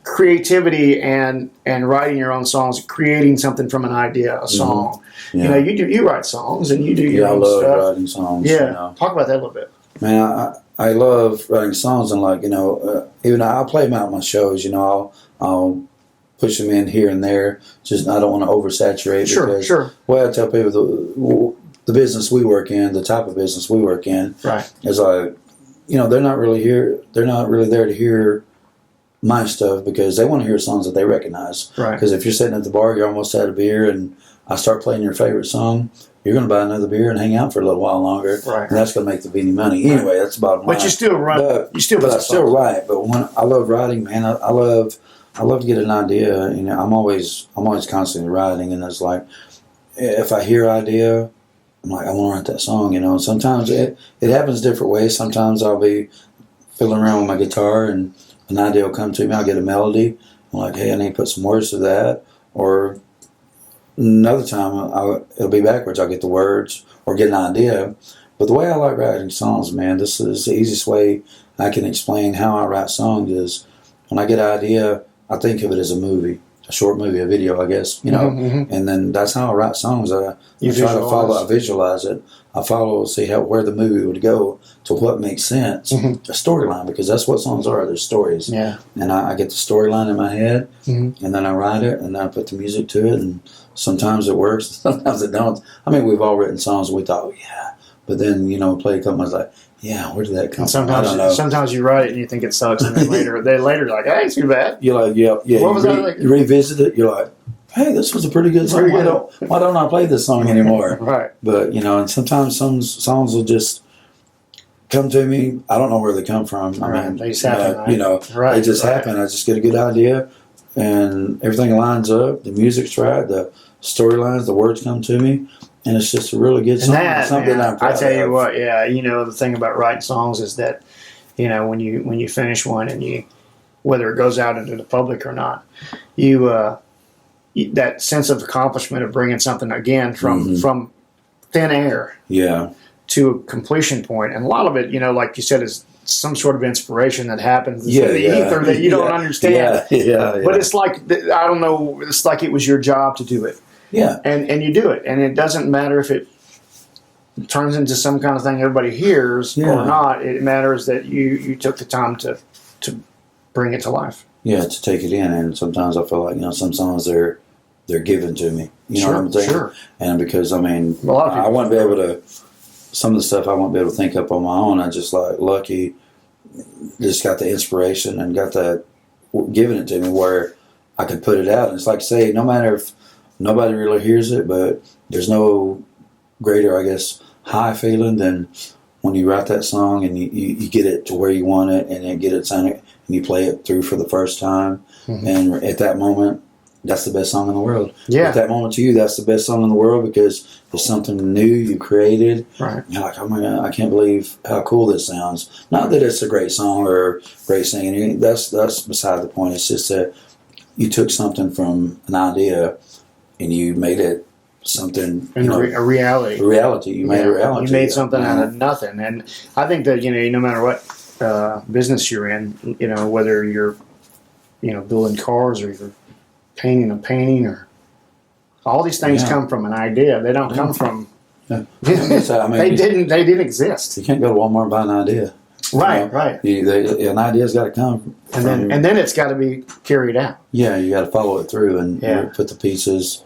Speaker 1: creativity and writing your own songs, creating something from an idea, a song. You know, you write songs and you do your own stuff.
Speaker 2: I love writing songs.
Speaker 1: Yeah, talk about that a little bit.
Speaker 2: Man, I love writing songs, and like, you know, even I'll play them out in my shows. You know, I'll push them in here and there. Just I don't want to oversaturate.
Speaker 1: Sure.
Speaker 2: Well, I tell people the business we work in, the type of business we work in, is like, you know, they're not really here. They're not really there to hear my stuff because they want to hear songs that they recognize. Because if you're sitting at the bar, you're almost out of beer, and I start playing your favorite song, you're going to buy another beer and hang out for a little while longer, and that's going to make the beanie money. Anyway, that's the bottom line.
Speaker 1: But you still write. But
Speaker 2: I still write. But when I love writing, man, I love to get an idea. You know, I'm always constantly writing, and it's like if I hear an idea, I'm like, I want to write that song. You know, sometimes it happens different ways. Sometimes I'll be fiddling around with my guitar, and an idea will come to me. I'll get a melody. I'm like, hey, I need to put some words to that. Or another time, it'll be backwards. I'll get the words or get an idea. But the way I like writing songs, man, this is the easiest way I can explain how I write songs is when I get an idea, I think of it as a movie, a short movie, a video, I guess, you know. And then that's how I write songs. I try to follow, I visualize it. I see where the movie would go to what makes sense, a storyline, because that's what songs are. They're stories. And I get the storyline in my head, and then I write it, and then I put the music to it, and sometimes it works, sometimes it don't. I mean, we've all written songs and we thought, but then, you know, play a couple months like, where did that come from?
Speaker 1: Sometimes you write it and you think it sucks, and then later you're like, hey, it's too bad.
Speaker 2: You're like, What was that like? You revisit it, you're like, hey, this was a pretty good song. Why don't I play this song anymore? But, you know, and sometimes some songs will just come to me. I don't know where they come from. I mean,
Speaker 1: they just happen.
Speaker 2: You know, they just happen. I just get a good idea, and everything lines up. The music's right. The storylines, the words come to me. And it's just a really good song. Something I'm proud of.
Speaker 1: I tell you what, you know, the thing about writing songs is that, you know, when you finish one and whether it goes out into the public or not, that sense of accomplishment of bringing something again from thin air to a completion point, and a lot of it, you know, like you said, is some sort of inspiration that happens in the ether that you don't understand. But it's like, I don't know, it's like it was your job to do it. And you do it, and it doesn't matter if it turns into some kind of thing everybody hears or not. It matters that you took the time to bring it to life. To
Speaker 2: take it in, and sometimes I feel like, you know, some songs they're given to me. You know what I'm saying? And because I mean, I wouldn't be able to. Some of the stuff I won't be able to think up on my own. I just like lucky, just got the inspiration and got that given it to me where I could put it out. And it's like, say, no matter if nobody really hears it, but there's no greater, I guess, high feeling than when you write that song and you get it to where you want it, and then get it sounding, and you play it through for the first time. And at that moment, that's the best song in the world. At that moment to you, that's the best song in the world because it's something new you created. You're like, oh my God, I can't believe how cool this sounds. Not that it's a great song or great singing. That's beside the point. It's just that you took something from an idea and you made it something,
Speaker 1: a reality.
Speaker 2: You made a reality.
Speaker 1: You made something out of nothing. And I think that, you know, no matter what business you're in, you know, whether you're, you know, building cars or you're painting a painting, or all these things come from an idea. They don't come from. I mean, they didn't exist.
Speaker 2: You can't go to Walmart and buy an idea.
Speaker 1: Right.
Speaker 2: An idea's got to come,
Speaker 1: and then it's got to be carried out.
Speaker 2: You got to follow it through and put the pieces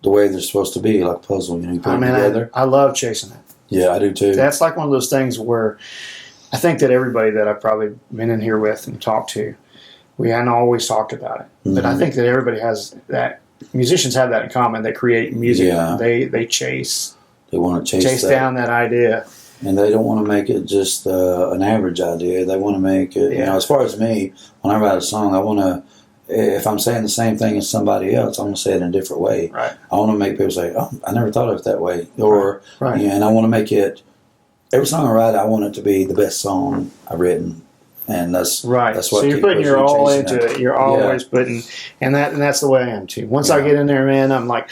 Speaker 2: the way they're supposed to be, like a puzzle. You know, you put them together.
Speaker 1: I love chasing it.
Speaker 2: Yeah, I do too.
Speaker 1: That's like one of those things where I think that everybody that I've probably been in here with and talked to, we hadn't always talked about it, but I think that everybody has that. Musicians have that in common. They create music. They chase. They want to chase down that idea.
Speaker 2: And they don't want to make it just an average idea. They want to make it, you know, as far as me, when I write a song, I want to, if I'm saying the same thing as somebody else, I'm going to say it in a different way. I want to make people say, oh, I never thought of it that way. Or, and I want to make it, every song I write, I want it to be the best song I've written. And that's That's what.
Speaker 1: So you're putting your all into it. You're always putting, and that's the way I am too. Once I get in there, man, I'm like,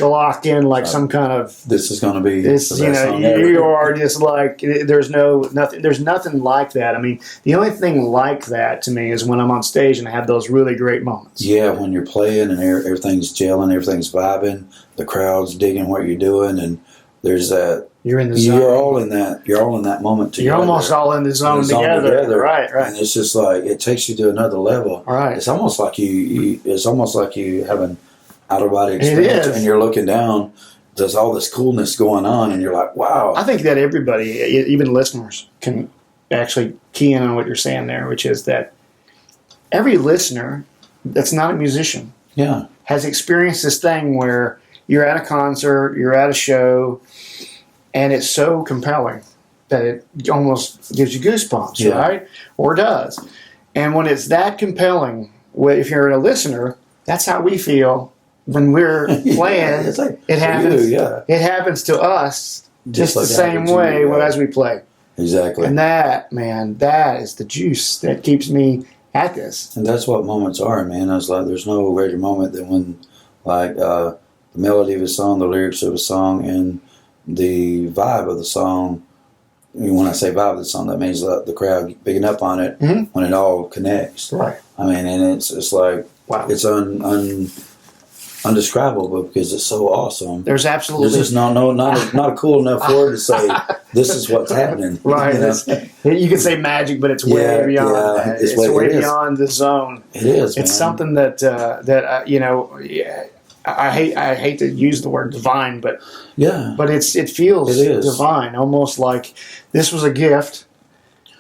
Speaker 1: locked in like some kind of.
Speaker 2: This is going to be
Speaker 1: this.
Speaker 2: The best song ever.
Speaker 1: You are just like there's nothing. There's nothing like that. I mean, the only thing like that to me is when I'm on stage and I have those really great moments.
Speaker 2: Yeah, when you're playing and everything's gelling, everything's vibing, the crowd's digging what you're doing, and there's that.
Speaker 1: You're in the zone.
Speaker 2: You're all in that moment together.
Speaker 1: You're almost all in the zone together. Right.
Speaker 2: And it's just like it takes you to another level.
Speaker 1: Right.
Speaker 2: It's almost like it's almost like you have an out of body experience, and you're looking down. There's all this coolness going on, and you're like, wow.
Speaker 1: I think that everybody, even listeners, can actually key in on what you're saying there, which is that every listener that's not a musician, has experienced this thing where you're at a concert, you're at a show. And it's so compelling that it almost gives you goosebumps, right? Or does. And when it's that compelling, if you're a listener, that's how we feel when we're playing. It happens. It happens to us just the same way as we play.
Speaker 2: Exactly.
Speaker 1: And that, man, that is the juice that keeps me at this.
Speaker 2: And that's what moments are, man. I was like, there's no greater moment than when, like, the melody of a song, the lyrics of a song, and the vibe of the song. When I say vibe of the song, that means the crowd picking up on it when it all connects.
Speaker 1: Right.
Speaker 2: I mean, and it's like it's undescribable because it's so awesome.
Speaker 1: There's absolutely
Speaker 2: there's just not a cool enough word to say this is what's happening.
Speaker 1: Right. You can say magic, but it's way beyond that. It's way beyond the zone.
Speaker 2: It is.
Speaker 1: It's something that I hate to use the word divine, but it feels divine, almost like this was a gift,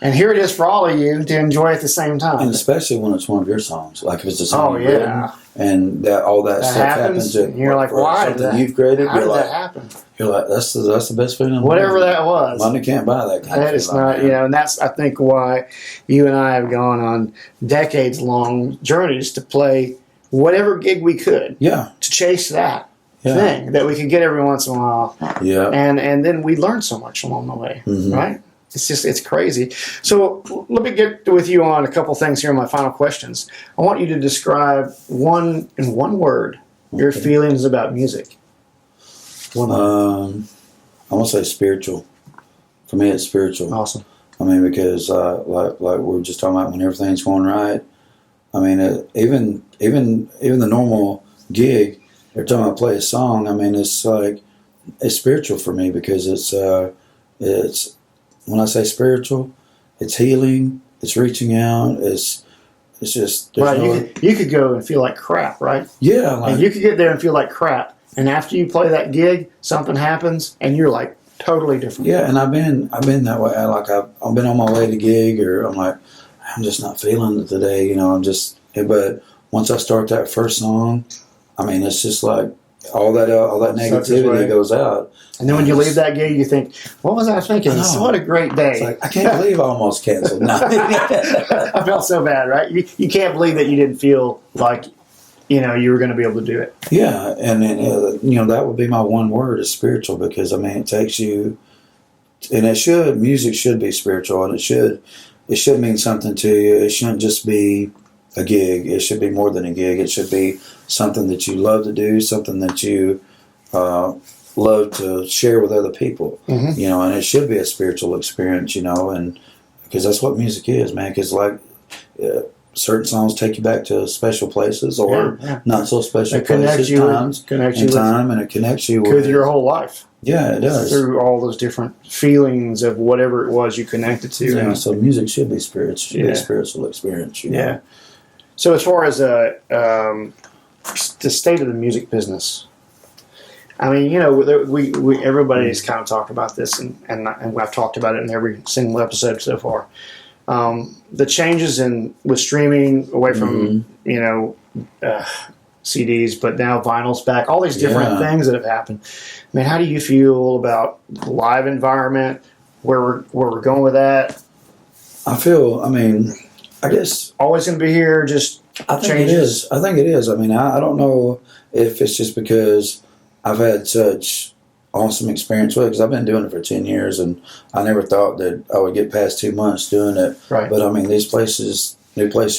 Speaker 1: and here it is for all of you to enjoy at the same time.
Speaker 2: And especially when it's one of your songs, like if it's a song you've written, and that stuff happens,
Speaker 1: and you're like, why?
Speaker 2: Something you've created.
Speaker 1: How did that happen?
Speaker 2: You're like, that's the best feeling.
Speaker 1: Whatever that was,
Speaker 2: money can't buy that kind of
Speaker 1: feeling. It's not, and that's I think why you and I have gone on decades-long journeys to play whatever gig we could, to chase that thing that we could get every once in a while, and then we learn so much along the way, right? It's crazy. So let me get with you on a couple things here in my final questions. I want you to describe in one word your feelings about music.
Speaker 2: I'm gonna say spiritual. For me, it's spiritual.
Speaker 1: Awesome.
Speaker 2: I mean, because like we were just talking about when everything's going right. I mean, even the normal gig, every time I play a song, I mean, it's like it's spiritual for me because it's when I say spiritual, it's healing, it's reaching out, it's just
Speaker 1: right. You could go and feel like crap, right?
Speaker 2: Yeah,
Speaker 1: and you could get there and feel like crap, and after you play that gig, something happens, and you're like totally different.
Speaker 2: Yeah, and I've been that way. Like I've been on my way to gig, or I'm like, I'm just not feeling it today, but once I start that first song, I mean, it's just like all that negativity goes out.
Speaker 1: And then when you leave that gig, you think, what was I thinking? What a great day.
Speaker 2: It's like, I can't believe I almost canceled. No.
Speaker 1: I felt so bad, right? You can't believe that you didn't feel like, you were going to be able to do it.
Speaker 2: Yeah, and that would be my one word is spiritual because, I mean, it takes you, and music should be spiritual, and it should mean something to you. It shouldn't just be a gig. It should be more than a gig. It should be something that you love to do, something that you love to share with other people, and it should be a spiritual experience, and because that's what music is, man. Because like certain songs take you back to special places or not so special places, and it connects you with
Speaker 1: your whole life.
Speaker 2: Yeah, it does.
Speaker 1: Through all those different feelings of whatever it was you connected to.
Speaker 2: Yeah, so music should be spiritual. Should be a spiritual experience.
Speaker 1: Yeah. So as far as the state of the music business, I mean, we everybody's kind of talked about this, and I've talked about it in every single episode so far. The changes with streaming away from CDs, but now vinyl's back. All these different things that have happened. I mean, how do you feel about the live environment? Where we're going with that?
Speaker 2: I guess
Speaker 1: always going to be here.
Speaker 2: I think it is. I mean, I don't know if it's just because I've had such awesome experience with it because I've been doing it for 10 years and I never thought that I would get past 2 months doing it.
Speaker 1: Right.
Speaker 2: But I mean, new places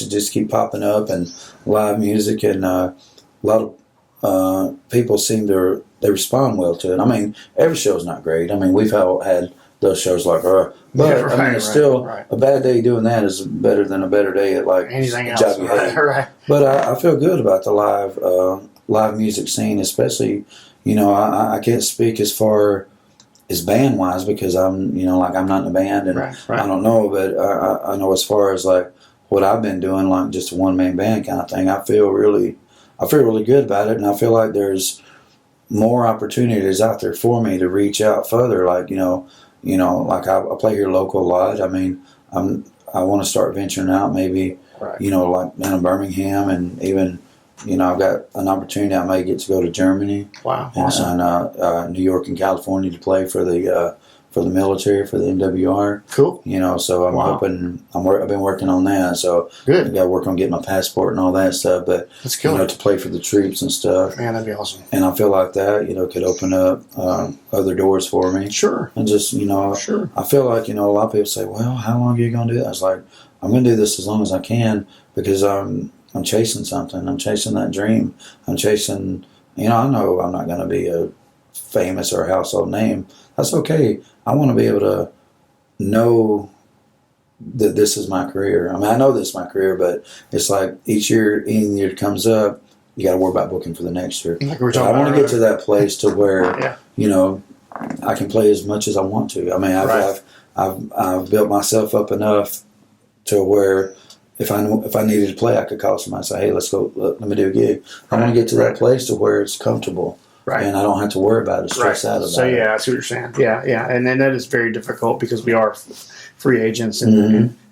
Speaker 2: just keep popping up and live music, and a lot of people seem to they respond well to it. I mean, every show's not great. I mean, we've had those shows like, but I mean, it's still a bad day doing that is better than a better day at like
Speaker 1: anything else. Right.
Speaker 2: But I feel good about the live music scene, especially. I can't speak as far as band wise because I'm I'm not in a band and I don't know, but I know as far as like what I've been doing, like just a one man band kind of thing. I feel really good about it, and I feel like there's more opportunities out there for me to reach out further. Like like I play here local a lot. I mean, I want to start venturing out, maybe like down in Birmingham, and even I've got an opportunity. I may get to go to Germany,
Speaker 1: awesome,
Speaker 2: and New York and California to play for the military, for the MWR.
Speaker 1: Cool.
Speaker 2: So I'm hoping. I've been working on that. So
Speaker 1: good.
Speaker 2: I got to work on getting my passport and all that stuff. But
Speaker 1: that's cool.
Speaker 2: To play for the troops and stuff.
Speaker 1: Man, that'd be awesome.
Speaker 2: And I feel like that could open up other doors for me.
Speaker 1: Sure.
Speaker 2: And just
Speaker 1: sure.
Speaker 2: I feel like a lot of people say, well, how long are you going to do that? I was like, I'm going to do this as long as I can because I'm chasing something. I'm chasing that dream. I'm chasing. I know I'm not going to be a famous or a household name. That's okay. I want to be able to know that this is my career. I mean, I know this is my career, but it's like each year comes up, you got to worry about booking for the next year.
Speaker 1: Like
Speaker 2: I want to get to that place to where, I can play as much as I want to. I mean, I've built myself up enough to where if I needed to play, I could call somebody and say, hey, let's go, let me do a gig. I want to get to that place to where it's comfortable. Right. And I don't have to worry about it, stress out about it.
Speaker 1: So, I see what you're saying. Yeah. And then that is very difficult because we are free agents.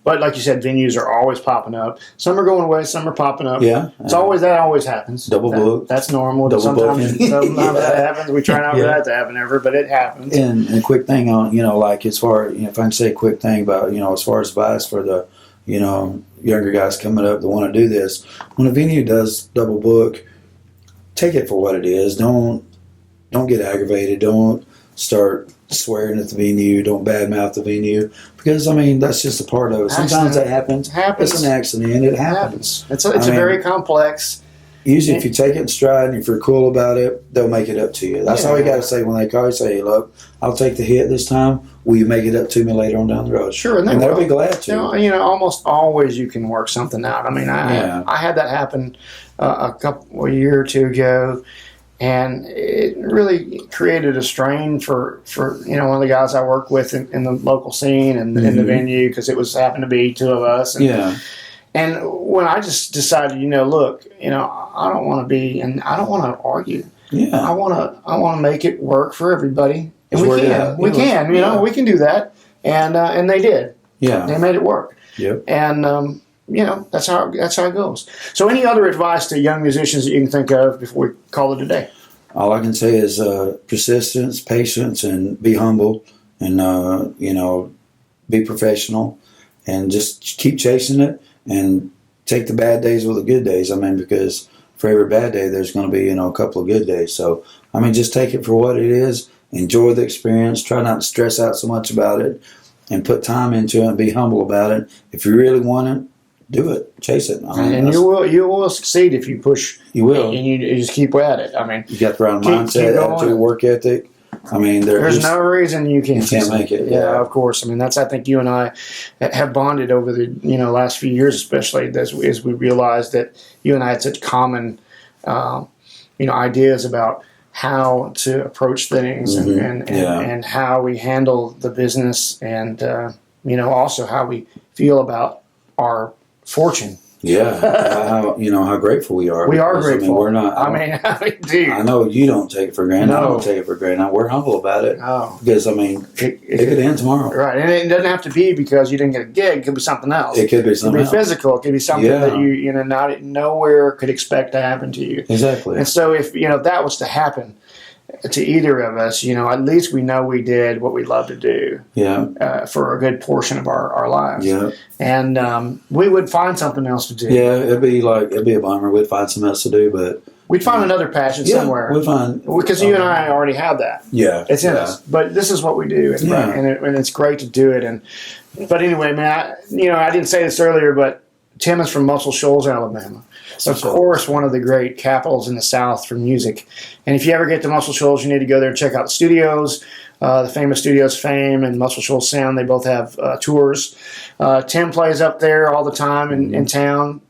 Speaker 1: But like you said, venues are always popping up. Some are going away, some are popping up.
Speaker 2: Yeah.
Speaker 1: That always happens.
Speaker 2: Double book.
Speaker 1: That's normal. Sometimes that happens. We try not for that to happen ever, but it happens.
Speaker 2: And a quick thing on, like as far, if I can say a quick thing about, as far as advice for the, younger guys coming up that want to do this, when a venue does double book, take it for what it is. Don't get aggravated. Don't start swearing at the venue. Don't badmouth the venue because that's just a part of it. Sometimes that happens. It's an accident. It happens.
Speaker 1: It's a very complex.
Speaker 2: Usually, if you take it in stride and if you're cool about it, they'll make it up to you. That's all you got to say when they call you. Say, hey, look, I'll take the hit this time. Will you make it up to me later on down the road?
Speaker 1: Sure,
Speaker 2: and they'll be glad to.
Speaker 1: Almost always you can work something out. I mean, I had that happen a year or two ago, and it really created a strain for one of the guys I work with in the local scene and in the venue because it happened to be two of us. And when I just decided, look, I don't want to be, and I don't want to argue. Yeah. I want to make it work for everybody. And we can. We can do that. And they did.
Speaker 2: Yeah.
Speaker 1: They made it work.
Speaker 2: Yep.
Speaker 1: And that's how it goes. So any other advice to young musicians that you can think of before we call it a day?
Speaker 2: All I can say is persistence, patience, and be humble, and be professional, and just keep chasing it, and take the bad days with the good days. Because for every bad day, there's going to be a couple of good days. So just take it for what it is. Enjoy the experience. Try not to stress out so much about it, and put time into it. And be humble about it. If you really want it, do it. Chase it.
Speaker 1: And you will succeed if you push.
Speaker 2: You will.
Speaker 1: And you just keep at it. You
Speaker 2: got the right mindset, attitude, work ethic. There's
Speaker 1: no reason you can't
Speaker 2: make it.
Speaker 1: Yeah, of course. I think you and I have bonded over the last few years, especially as we realized that you and I had such common ideas about how to approach things and how we handle the business and also how we feel about our fortune.
Speaker 2: Yeah, how grateful we are.
Speaker 1: We are grateful.
Speaker 2: We're not.
Speaker 1: Dude.
Speaker 2: I know you don't take it for granted.
Speaker 1: No.
Speaker 2: I don't take it for granted. We're humble about it.
Speaker 1: Oh.
Speaker 2: Because it could end tomorrow.
Speaker 1: Right, and it doesn't have to be because you didn't get a gig. It could be something else.
Speaker 2: It could be something else.
Speaker 1: It could be physical. It could be something that you not nowhere could expect to happen to you.
Speaker 2: Exactly.
Speaker 1: And so if that was to happen to either of us, at least we know we did what we love to do.
Speaker 2: Yeah.
Speaker 1: For a good portion of our lives.
Speaker 2: Yeah.
Speaker 1: And we would find something else to do.
Speaker 2: Yeah, it'd be a bummer. We'd find something else to do, but
Speaker 1: we'd find another passion somewhere.
Speaker 2: We'd find
Speaker 1: because you and I already have that.
Speaker 2: Yeah.
Speaker 1: It's in us. But this is what we do, and it's great to do it. But anyway, man, I didn't say this earlier, but Tim is from Muscle Shoals, Alabama. of course, one of the great capitals in the South for music. And if you ever get to Muscle Shoals, you need to go there and check out the studios. The famous studios, Fame and Muscle Shoals Sound, they both have tours. Tim plays up there all the time in town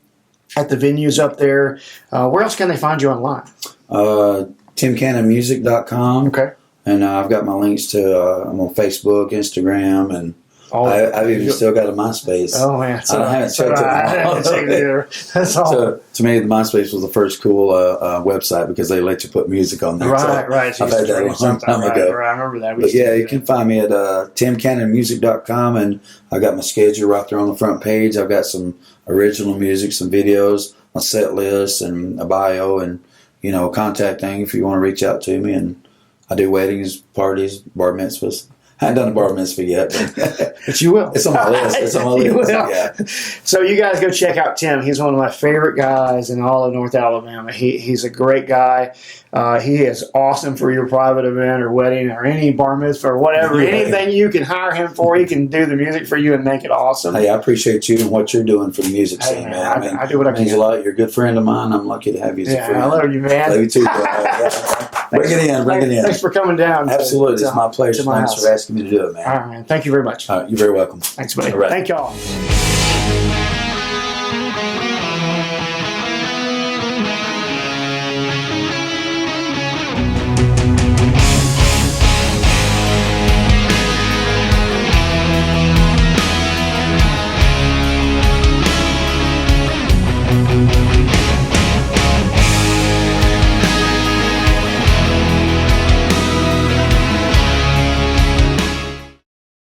Speaker 1: at the venues up there. Where else can they find you online?
Speaker 2: TimCannonMusic.com.
Speaker 1: Okay.
Speaker 2: And I've got my links to, I'm on Facebook, Instagram, and I've even still got a MySpace.
Speaker 1: Oh, man.
Speaker 2: I haven't checked it.
Speaker 1: That's all.
Speaker 2: So, to me, the MySpace was the first cool website because they let you put music on there.
Speaker 1: Right.
Speaker 2: I've had that a long time ago.
Speaker 1: Right, I remember that.
Speaker 2: But yeah, you can find me at TimCannonMusic.com, and I got my schedule right there on the front page. I've got some original music, some videos, my set list, and a bio, and contact thing if you want to reach out to me. And I do weddings, parties, bar mitzvahs. I haven't done a bar mitzvah yet,
Speaker 1: but you will.
Speaker 2: It's on my list.
Speaker 1: You will.
Speaker 2: Yeah.
Speaker 1: So you guys go check out Tim. He's one of my favorite guys in all of North Alabama. He's a great guy. He is awesome for your private event or wedding or any bar mitzvah or whatever. Yeah. Anything you can hire him for, he can do the music for you and make it awesome.
Speaker 2: Hey, I appreciate you and what you're doing for the music scene, man.
Speaker 1: I do what I can.
Speaker 2: Means a lot. You're a good friend of mine. I'm lucky to have you as a friend.
Speaker 1: I love you, man.
Speaker 2: Love you too, bro. Bring it in.
Speaker 1: Thanks for coming down.
Speaker 2: Absolutely. It's my pleasure. Thanks for asking me to do it, man.
Speaker 1: All right, man. Thank you very much.
Speaker 2: All right, you're very welcome.
Speaker 1: Thanks, buddy.
Speaker 2: All right.
Speaker 1: Thank y'all.